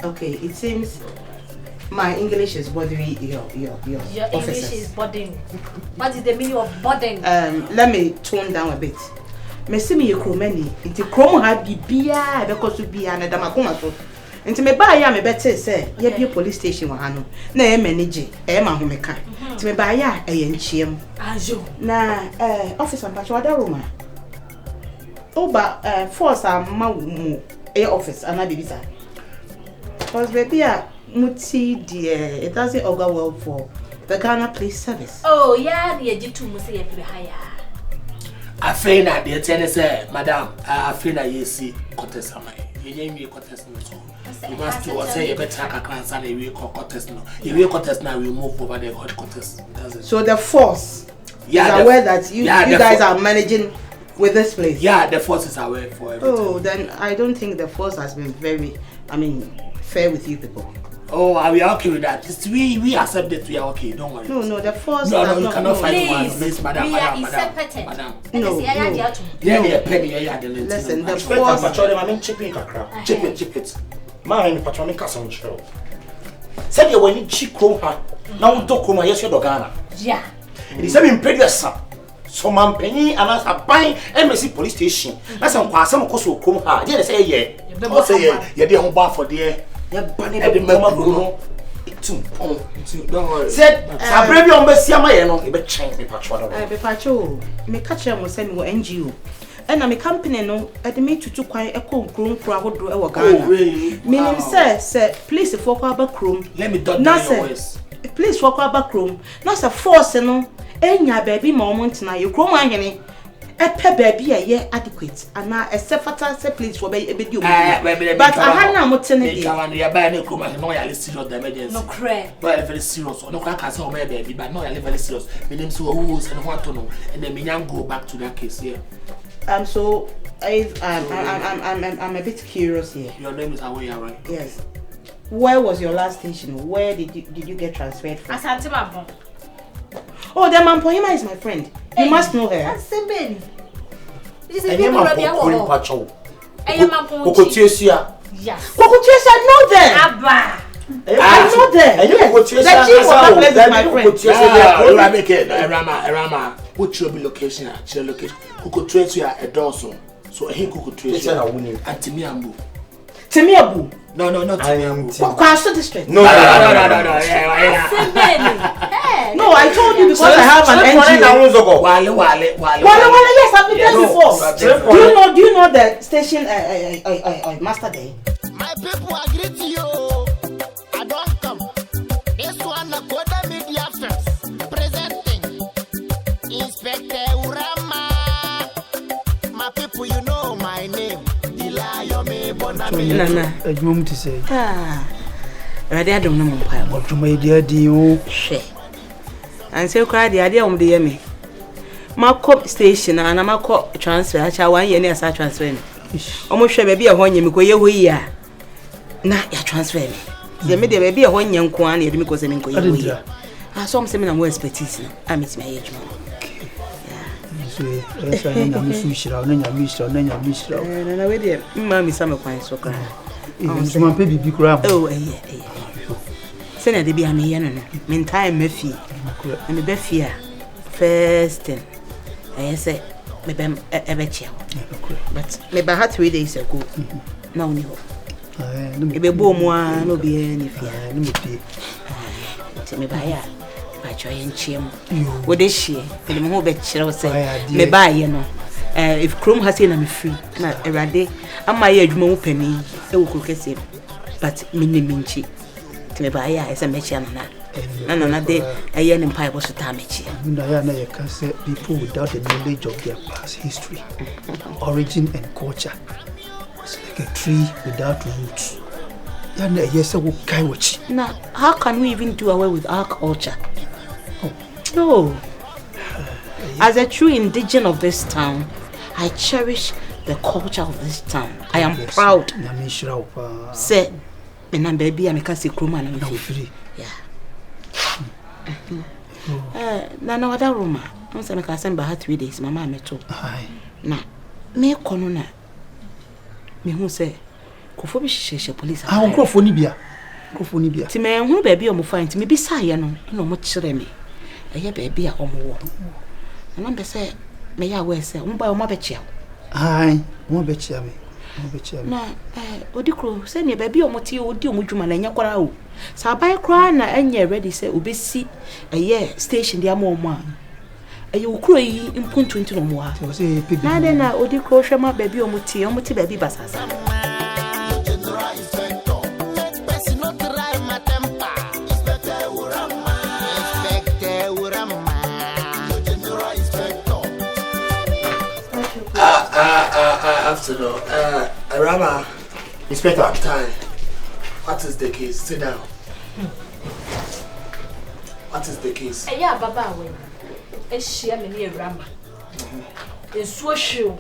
Okay, it seems my English is bothering your English officers. is bothering. What is the meaning of bothering? Let me tone down a bit. Me see me kromani. Inti kromo ha bibia e be koso bia na damakoma so. Nti me ba ya me bete say ye bi police station wa hano na e manage e ma ho meka. Nti me ba ya e ye nchiem. Ajo. Na office am pacho ada room. Oba force am ma mu e office ana bibisa. Cause baby muti dear it doesn't go well for the Ghana Police Service. Oh yeah, the G2 must say you higher. I feel that the tenant say, Madam, I feel that you see contest am. You name me contest no so. You must do say you better take a class and we contest no. You will contest now we move over the hot contest. So the force is aware that you guys are managing with this place. Yeah, the force is aware for everything. Oh, then I don't think the force has been very fair with you people. Oh, are we okay with that? We accept that we are okay. Don't worry. No, the force. No, you cannot fight one. Please, madam. No. Listen, the force. Chip it. Man, patroni castle show. Said you when you cheap chrome her. Now do chrome, yes, your Ghana. Yeah. It is a previous. So, man, penny and us a buying MSC police station. That's some cost will come hard. Yes, say, yeah. You're the home bar for the bunny at the moment. Don't worry. Said, I bring you on Bessia, no, you change me, Patrol. Be Patrol, me catch him was sending NGO. And I'm a company, no, at the meet to quite a cool groom crowd do our Ghana. Meaning, sir, please, for our back room. Let me done that. Please walk our back room. Not a force, no. Enya baby moment na you grow any a pe baby a adequate and now a sefata say please for be do but I had na motene dey you buy any come no ya serious emergency no cray no very serious no can say o baby but no ya very serious me name so who say no want to know and then me go back to that case here. So I'm a bit curious here. Your name is Awuramama, right? Yes. Where was your last station? Where did you get transferred from? Asante Mabon. Oh, the Mampoyima is my friend. You must know her. That's the baby. This is a baby. Yes. Kokotuesia know them. Abba. I know them. The chief of that place is my friend. Rama. What's your location? Your location. Kokotuesia a dozen. So he Kokotuesia and Timiambu. Timiabu. No, not Timiambu. Kwaso district. No. No, I told you because I have an NGO. Wale. Yes, I've been there before. Do you know the station master day? My people agree to you. I don't come. This one a Koda Media first. Presenting Inspector AWURAMA. My people, you know my name. Nana, a moment to say. I don't know what to my dear dear. And so cried the idea of the me. My cop station and I'm a cop transfer. I shall 1 year near such transfer. Almost sure baby a 1 year because you are now you're transferring. There may be a 1 young quan, because I'm in I saw some more expertise. I miss my age. Mammy, some of my so cry. My baby be crab. Oh, Send the be a me, meantime, me fee. And the Beffia first thing I say, maybe a betcha. But maybe I had 3 days ago. No, no. If a boom one, no be any fear. Me buy I try and chim. What is she? For the more bet she say, me buy, you know. If Chrome has seen I'm free, not a day. I'm my age more penny, it will cook it. But minchi to me buy as a machine. Another day, a young empire was a damage. I can say people without the knowledge of their past history, origin, and culture. It's like a tree without roots. Yes, I will carry watch. Now, how can we even do away with our culture? No. As a true indigene of this town, I cherish the culture of this town. I am proud. Say, and baby, I'm a classic woman. I'm free. Yeah. Nana wada Roma. I'm saying I send by 3 days. Mama me too. Now, me konona. Me who say, Kofobi she police. Ah, Kofoni bia. Kofoni bia. Ti me hu baby o mo find. Ti me bisa ye no. Na mo kire me. Eye baby a o mo wo. Na be say me ya we say, mo ba o ma be chia. Ai, mo be chia me. Na odikro say ne baby omoti odi omudwuma na nya kwara o. Sa bai kwara na enye ready say obesi station dia mo a. Aye ukro yi impuntu nti no mo ha. Na de na odikro hwema baby omoti baby basasa. Afternoon. Rama. Inspector. Time. What is the case? Sit down. What is the case? Yeah, Baba. It's she and me, Rama. It's so sure.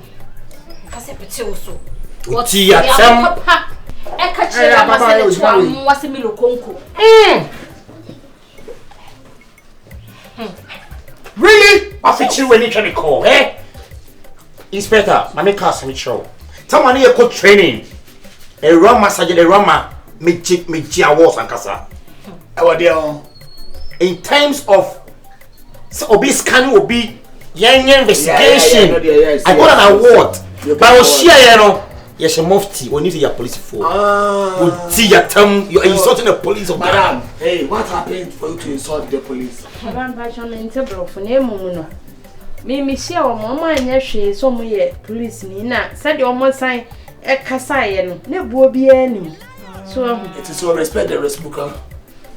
Because I put you so. What's your papa? I catch you. What's a milo conco? Really? What's it you when you try to call, eh? Inspector, my class me show. Someone here could training. A Rama sergeant, a Rama, me awards and kasa. In terms of obi scanning will be young investigation. I got an award. But I was share, you know. Yes, a mufti. We need your police for. Would see your term. You are insulting the police of Madam. Hey, what happened for you to insult the police? Madam, me share o mama anya hwe so mo ye police ni na said the omo sign e kasa ye no ne buo bia anim so it is so respect the respuka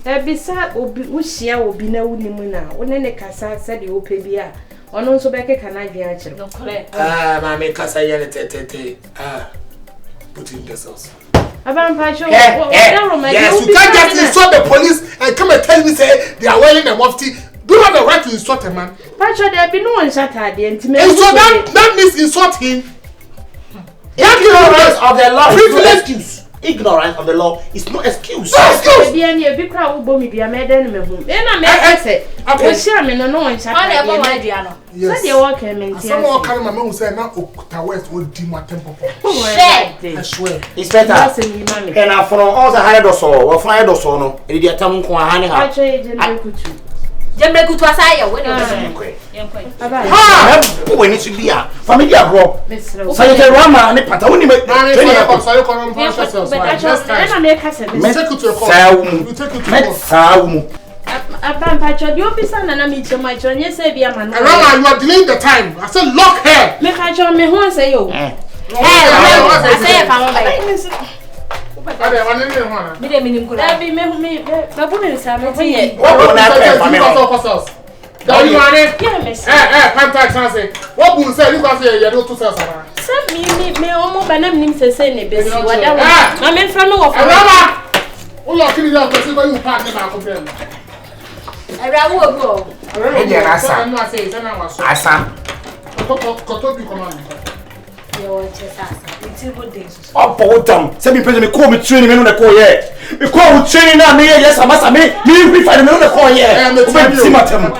e bisa obi wo hia obi na wunimu na wo ne kasa said the ope bia ono nso be keka na dwe a kire no correct ma me kasa ye ne tete put in the sauce Aban Pacho yes you can't just insult the police and come and tell me say they are wearing a mufti. Do you have the right to insult a man? Pacho, there be no one shot at the intimate. And so that means insult him. Ignorance of the law is no excuse. Ignorance of the law is no excuse. No excuse. Be any big crowd will be a maiden. Then I say, okay, share me no one shot at the piano. Yes, they walk him. Someone can my mom say now Okta West will dim my temple. I swear. It's better. And I from all the higher or so, or fire or so, no, and the atom honey. Jembe kutu asaya we when it should be a family bro. Sanitary Rama and Pantang only make Aban Pacho, you be son and I meet your my children. Yes, I be a man. You are delaying the time. I said lock her. Make I show me who say you. I say if I'm what will say you can say you don't to sell some. Send me almost by name say ne besi whatever. I'm in front of you are killing your person when you pack them out of them. I will go. Oh, Pantang. Send me present. Me call me training. Me no the call here. Me call me training now. Me yes, amasa me. Me find me no the call here. Obe see matem.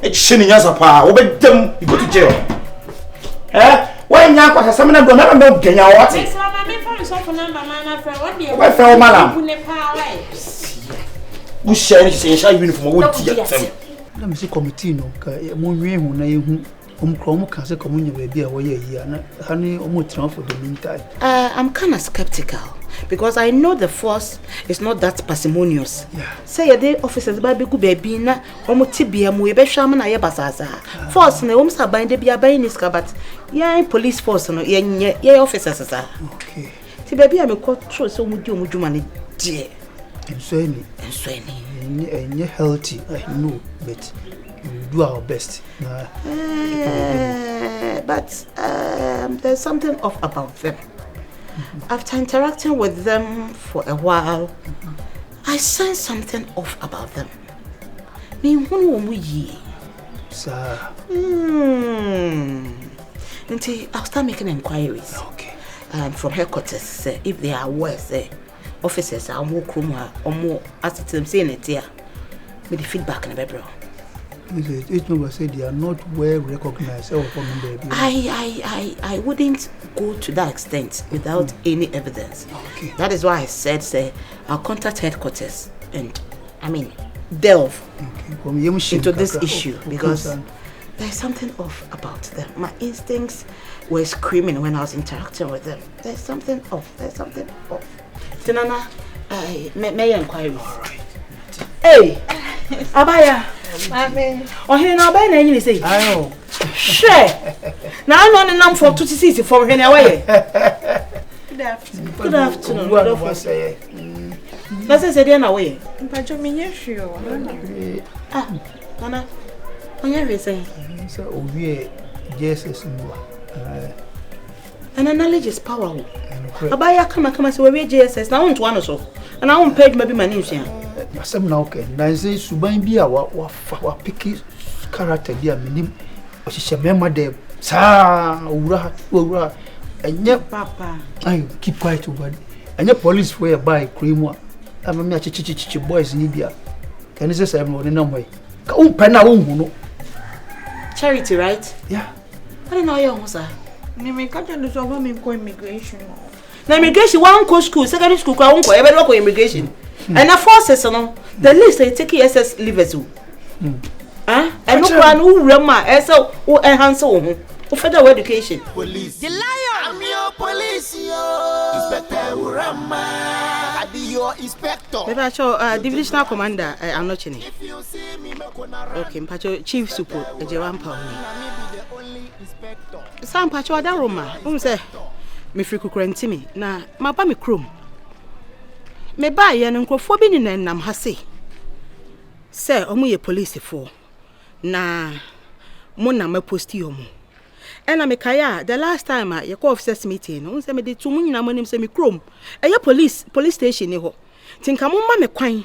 It's training yes apa. Obe dem. You go to jail. When you are some of them don't get your what? Yes, I'm me for so for number man friend. What dey? Where from madam? We share this essential uniform. What dey? Let me see committee no. Ka mo nwe hu na yehu. Ka say komunya baby a wo ye yi na hani omo tran for the meantime. I'm kind of skeptical because I know the force is not that parsimonious. Yeah. Say the officers ba be ku baby na omo tibia mu ye be hwa na ye basasa. Force na omo saban de bia ban ni ska but yeah police force no ye officers sa. Okay. Ti baby am ko tro so omo di omo dwuma ne die. Enso any healthy I know but we do our best. But there's something off about them. After interacting with them for a while, I sense something off about them. Sir. I'll start making inquiries. Okay. From headquarters, if they are aware, officers are more cruel or more as them saying it here. With the feedback in the bedroom. Each member said they are not well recognized. I wouldn't go to that extent without any evidence. Okay. That is why I said, I'll contact headquarters and delve into this issue because There's something off about them. My instincts were screaming when I was interacting with them. There's something off. Tinana, may inquiry. Right. Hey, Abaya. Mami. Oh, here now, by name you say. I know. Share. Now I'm on the number for 2 from here away. Good afternoon. Good afternoon. What do you say? Let's say they're away. But you mean sure. Nana. On your say. So we Jesus and knowledge is power. Abaya come say we JSS. Now want one so. And I won't pay maybe my name here. Some now okay. Now say suban bia wa picky character bia minim. O she member dem. Sa owura enye papa. Ay keep quiet over. Enye police for buy cream wa. Ama me chichi boys ni bia. Can you say I'm no way. Ka un pena un hu. Charity, right? Yeah. I don't know your sir. Me catch the so me go immigration. Na immigration one go school, secondary school kwa unko ebe go immigration. And na forces no, the list they take SS leavers o. And no plan who rema, so who enhance wo federal education. Police. The lion. I'm your police, yo. Inspector AWURAMA. I be your inspector. Mpacho divisional commander Anochini. Okay, mpacho chief super Ejewampa. Sam mpacho AWURAMA. Say me free kukurantimi na maba me krom. Me ba ye no nkrofo bi ni nam ha se. Say omo ye police for. Na mo na me posti omo. And I'm the last time I call officers meeting, no say me de to munyina manim say me krom. Police station ni ho. Tinka mo ma me kwan.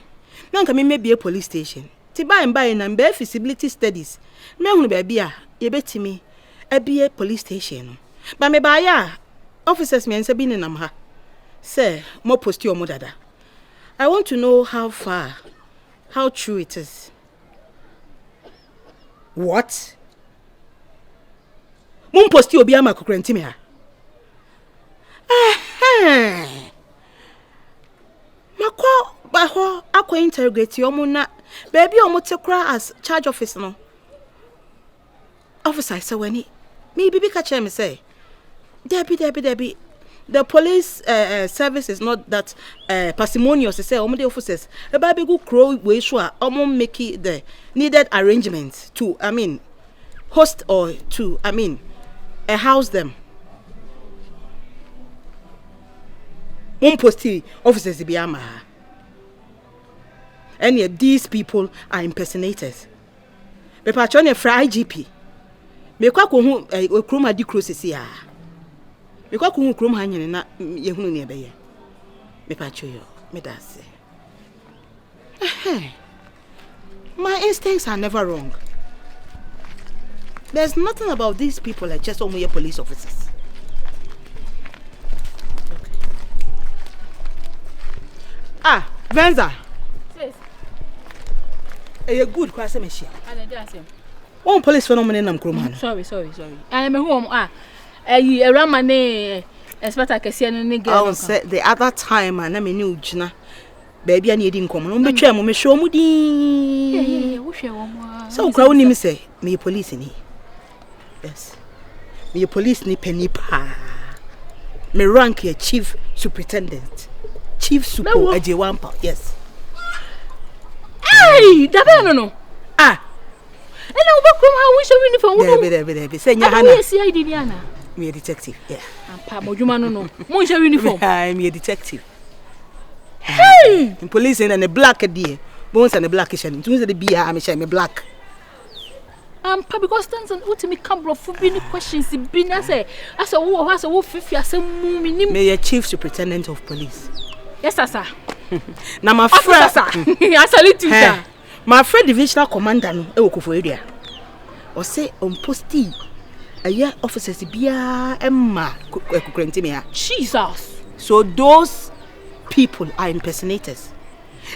Na nka me be a police station. Ti buy na be feasibility studies. Me hunu be bia ye betimi e be police station no. Ba me ba ya officers me nsa bi ni nam ha. Say mo post your mo dada. I want to know how far, how true it is. What? Mon posti obi ama kokrenti me ha. Makwa ba ho akwa interrogate omo na baby omo tekra as charge officer no. Officer say wani me bibi ka che me say Debbie the police service is not that parsimonious say omo the officers e ba be go crow we so omo make the needed arrangements to host or to house them. One posti officers biama. And these people are impersonators. Me patron e fra IGP. Me kwa ko hu okrom adi crosses ya. Me kwa ko hu okrom ha nyene na ye hunu ne be ye. Me patron yo, me da say. My instincts are never wrong. There's nothing about these people like just only police officers. Okay. Venza. Yes. A good question, Michelle. One police phenomenon I'm crumbling. Sorry. I am home. You ran my name. Expect I can see any girl. I said the other time, and I knew Jina. Baby, I need income. I'm be chair, me show me. So, crowd me say, me police in here. Yes. Me police ni penny pa. Me rank here chief superintendent. Chief super Ejewampa. Yes. Hey, that no. And I work from how we show uniform. Debbie. Say Hannah. See, I did Yana. Me a detective. Yeah. And Pa Mojuma no. Mo show uniform. I'm a detective. Hey! In police and a black dear. Bones and a blackish and two the beer I'm a black. Pa because stands and what me come bro for being questions been as a wolf if you are some moving. May a chief superintendent of police. Yes, sir. Now my friend, I salute you, sir. My friend divisional commander no e for area. Or say on posti a year officers bia emma kukrentimi. Jesus. So those people are impersonators.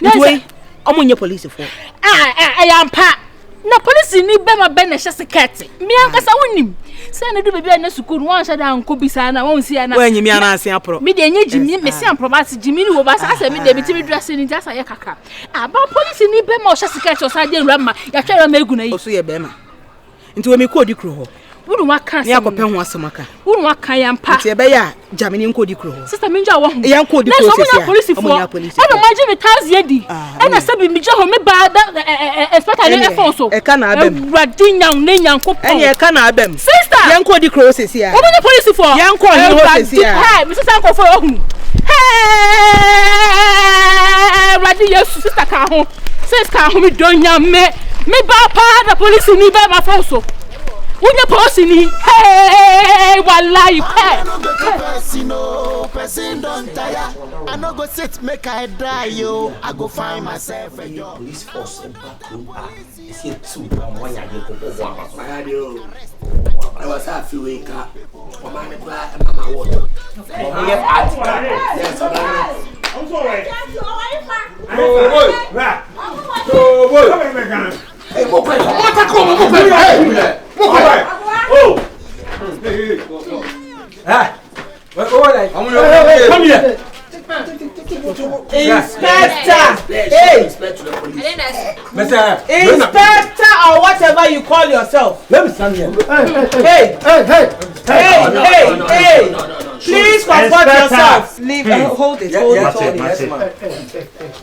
Way omunye police for. I am pa. Na police ni be ma be na hye sekete. Me ankasa wonim. Say na do baby na school won hye da anko bisa na won sia na. Wanyi me ana ase apro. Me de enye jimi me sia probati jimi ni wo ba sa me de bitimi dress ni jasa ye kaka. Aba police ni be ma hye sekete o sa de rama. Ya twere ma egu na yi. Oso ye be ma. Into me ko di kro ho. Wuru waka Ni akopɛ ho asemaka. Wuru waka yampa. Nti ebe ya Jamini nko di kro ho. Sister Minja wo ho. Yan ko di kro so sia. police for. E no maji me tazie di. E na sabi mi je ho me ba da expect ani e phone so. E ka na abem. Radinyan ne nyanko pon. Eni e ka na abem. Sister. Yan ko di kro sia. Wo ni police for. Yan ko ni ho sia. Hey, mi sister nko for ohun. Hey, Radi Yesu sister ka ho. Sister ka ho mi donya me ba pa da police ni ba ma phone so. Unya police ni. Hey, wallahi. Person don't tire. I no go sit make I die yo. I go find myself a job. Police force and back room are. Is here too. One year go I was half a week. Mama cry and Mama water. I'm sorry. Come here. Inspector. Hey. Inspector or whatever you call yourself. Let me stand here. Hey. Please comfort yourself. Leave. Hold it.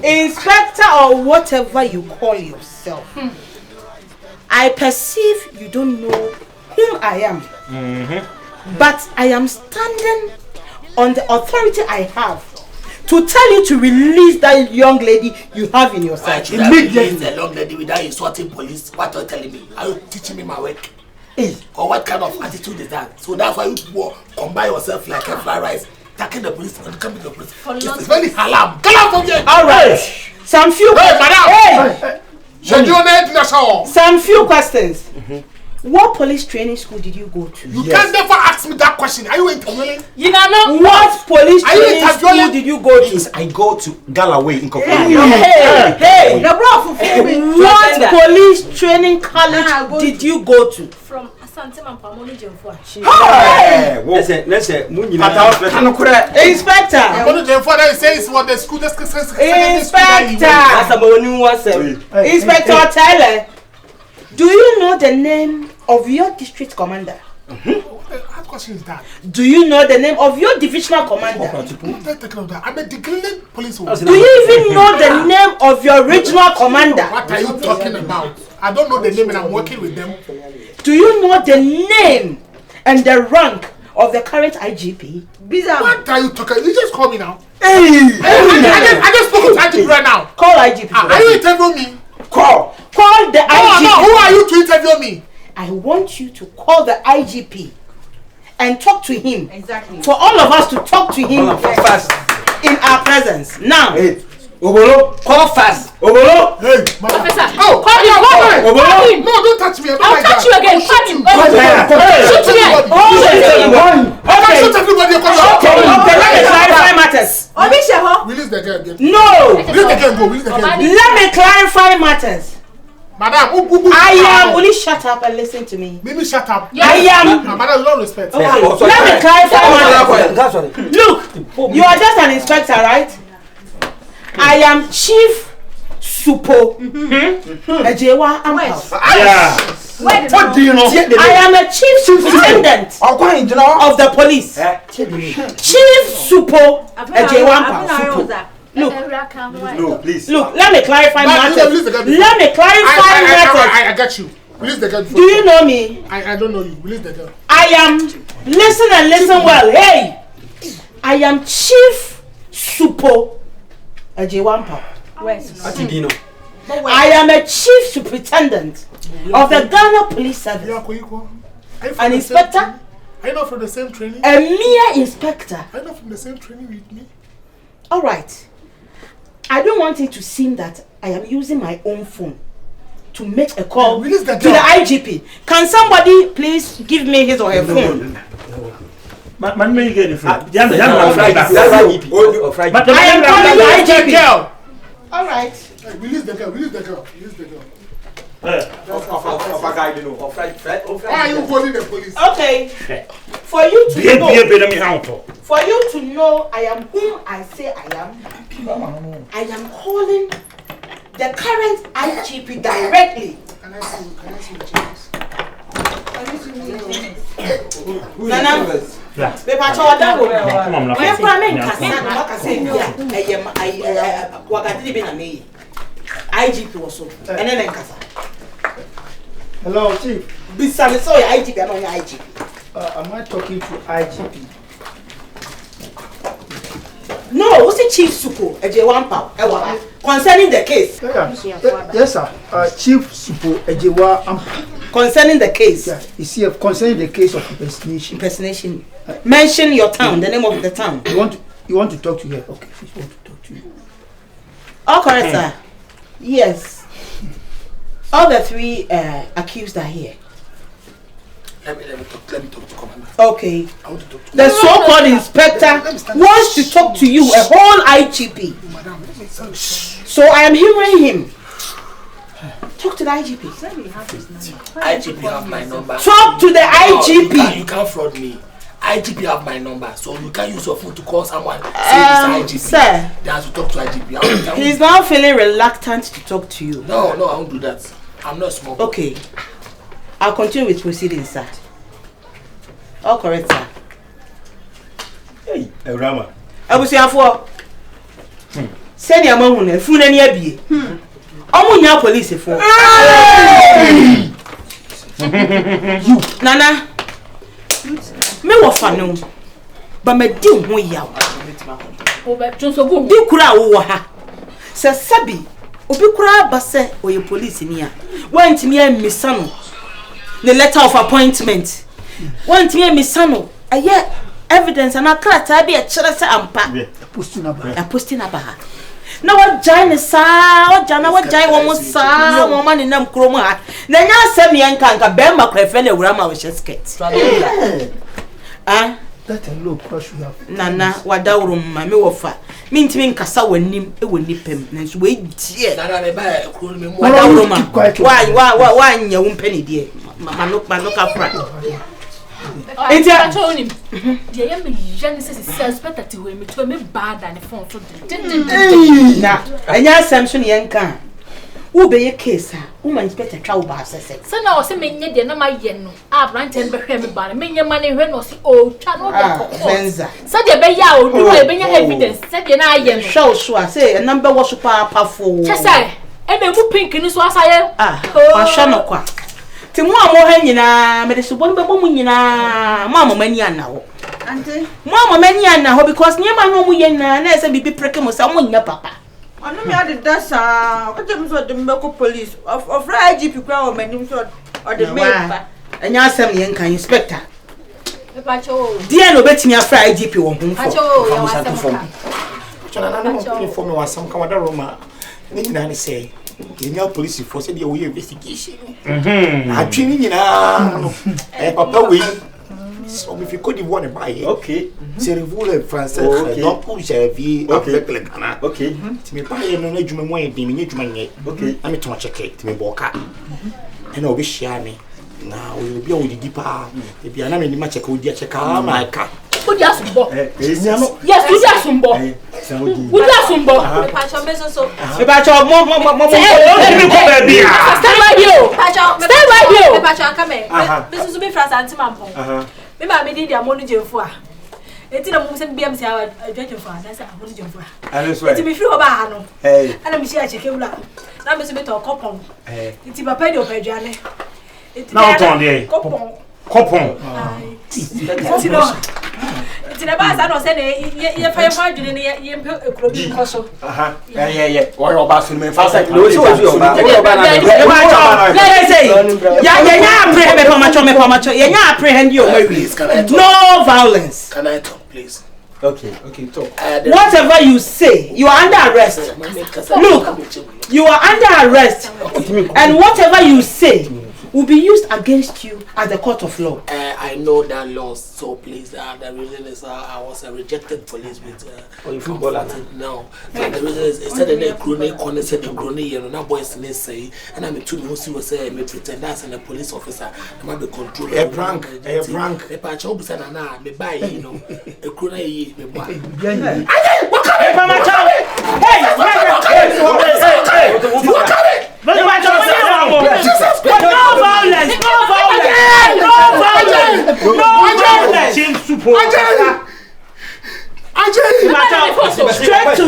Inspector or whatever you call yourself. I perceive you don't know whom I am. But I am standing on the authority I have to tell you to release that young lady you have in your sight. Immediately, the young lady without insulting police. What are you telling me? Are you teaching me my work? Or what kind of attitude is that? So that's why you combine yourself like a fly rice, attacking the police and coming to the police. It's very haram. Get out from here. All right. Some few. Hey, madam. Hey. Some few questions. What police training school did you go to? You can't never ask me that question. Are you interviewing? You know what police training school did you go to? I go to Galloway in Kokomo. Hey, what police training college did you go to? From Asante Mampamoni Jemfua. Listen, Inspector. Inspector Oteele. Do you know the name of your district commander? What question is that? Do you know the name of your divisional commander? I'm a degraded police officer. Do you even know the name of your regional commander? What are you talking about? I don't know the name and I'm working with them. Do you know the name and the rank of the current IGP? What are you talking? You just call me now. I just spoke to IGP right now. Call IGP. Are you interviewing me? Call the IGP. No, who are you to interview me? I want you to call the IGP and talk to him. Exactly. For all of us to talk to him fast in our presence. Now. Hey, Sobolo, call fast. Sobolo. Hey, Officer. Oh, call him. No, don't touch me. I'll touch you again. Shoot him. Shoot me. Okay. Shoot everybody. Okay, let me clarify matters. Release the girl. No. Release the girl. Go. Release the girl. Let me clarify matters. Madam, I am. Will you shut up and listen to me? Maybe shut up. Yes. I am. Madam, no respect. Okay. Let me clarify matters. Look, you are just an inspector, right? I am Chief Supo. Ejewa Ampao. Yeah. What do you know? I am a chief superintendent of the police. Chief Supo Ejewa Ampao. Look, no, please. Look, let me clarify matters. Let me clarify matters. I got you. Release the girl. Do you know me? I don't know you. Release the girl. I am. Listen and listen well. Hey, I am Chief Supo Ejewa Ampao. I am a chief superintendent of the Ghana Police Service. An inspector? Are you not from the same training? A mere inspector. Are you not from the same training with me? All right. I don't want it to seem that I am using my own phone to make a call to the IGP. Can somebody please give me his or her phone? But man, may get the phone. I am calling the IGP. All right. Release the girl. Release the girl. Release the girl. Why are you calling the police? Okay. For you to know I am whom I say I am calling the current IGP directly. Can I see your cheese? Nana. Pepa chawa dango. We kwa men kasa na makase bia wakati bi na me. IGP was so. And then kasa. Hello, Chief. Bisa me so IGP and on IGP. Am I talking to IGP? No, what's the Chief Suko? Ejewa concerning the case. Yes, sir. Chief Supo Ejewa concerning the case. Yeah, you see, concerning the case of impersonation. Impersonation. Mention your town, the name of the town. You want to talk to her? Okay, she want to talk to you. All correct, sir. Yes. All the three accused are here. Let me talk to Commander. Okay. I want to talk to the so-called inspector wants to talk to you, a whole IGP. So I am hearing him. Talk to the IGP. IGP have my number. Talk to the IGP. You can't fraud me. IGP have my number, so you can't use your phone to call someone. Say it's IGP. Sir, they have to talk to IGP. He's now feeling reluctant to talk to you. No, I won't do that. I'm not small. Okay. I'll continue with proceedings, sir. All correct, sir. Hey, AWURAMA. Abusiafo. Send your mom on phone any abie. Omunya police for. You, Nana. Me wo fa no. Ba me di ho yaw. Oba tonso go. Di kura wo ha. Se sabi obi kura ba se oye police ni a. Wantimi amisa no. The letter of appointment. Wantimi amisa no. Aye evidence and akrata bi e kire se ampa. Posting aba. Na wa jai sa, o jana wa jai wo mo sa, wo ma ne nam krom ha. Na nya asem ye nka be ma kwafe na AWURAMA we skirt. Ah, that a low crush you have. Nana, WADAWURAMA me wo fa. Me ntimi nkasa wanim e woni pem. Na so we die. Nana me ba kro me mo. WADAWURAMA. Wa anya wo mpani die. Mano ka fra. Enti a tonim. Die ya me jani se suspect we me to me bad and phone to na anya asem so ne yenka wo be ye case a wo ma inspector twa wo ba sese se na o se menye de na ma ye no a branch en be hwe me ba menye ma ne hwe no se o twa no de ko Venza se de be ya o du e be nya evidence se de na ye no show so a say number wo so pa fo chese e be mu pink ni so asaye wa hwe no kwa ti mu amo ha nyina me de so bo be bo mu nyina mo amomani anawo ante mo amomani anawo because nyema no mu ye na say bibi preke mo sa mo nya papa ono me ade dasa o je me so de mbeko police of IGP kwa o manim so o de me pa enya asem ye nkan inspector e pa cho dia no betimi afra IGP wo hu fo chana na no for me wasam ka WADAWURAMA ni nyina ne say Kenya police force dey we investigation. Atwini nyina no. Papa we. So if you could want to buy it. Okay. C'est le français. Donc pour servir avec le Ghana. Okay. Tu me parles no adwuma mo en bi me adwuma nye. Okay. Ami to check it me boka. And obi share me. Na we be on the deeper. E bia na me ni ma check o dia check ma ka. Udi asumbo. Yes, udi asumbo. Udi asumbo. Pacho mezo so. Pacho mo stand by you. Pacho stand by you. Pacho come. This is be France anti mampo. Me ma me di dia monu jemfo a. Enti na mo se bia me se adwajemfo a, na se amonu jemfo a. Enti me firi ho ba ha no. Ana me share cheke wula. Na me se be to kopon. Enti papa di opadwane. Na o ton dey. Kopon. Enti no. Enti na ba sa no se ne ye fa ye fa adwene ne ye mpe ekuro bi nkoso. Yeah. Wo ba sun me fa sa no si wo ju ba. Wo ba na. Ya apprehend me pamacho. Ya apprehend you. No violence. Can I talk, please? Okay, talk. Whatever you say, you are under arrest. Look, you are under arrest. And whatever you say will be used against you at the court of law. I know that law, so please, the reason is I was a rejected police with no. The reason is instead of the crony corner said the crony, you know, now boys say, and I'm a two who was say, me pretend that's a police officer, I might be controlled. A prank. A patch hope said, "Nah, me buy, you know, a crony, me buy." No violence. Straight to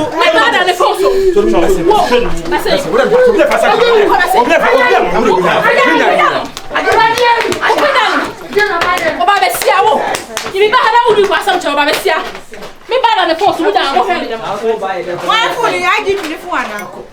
Why for the I give you the phone?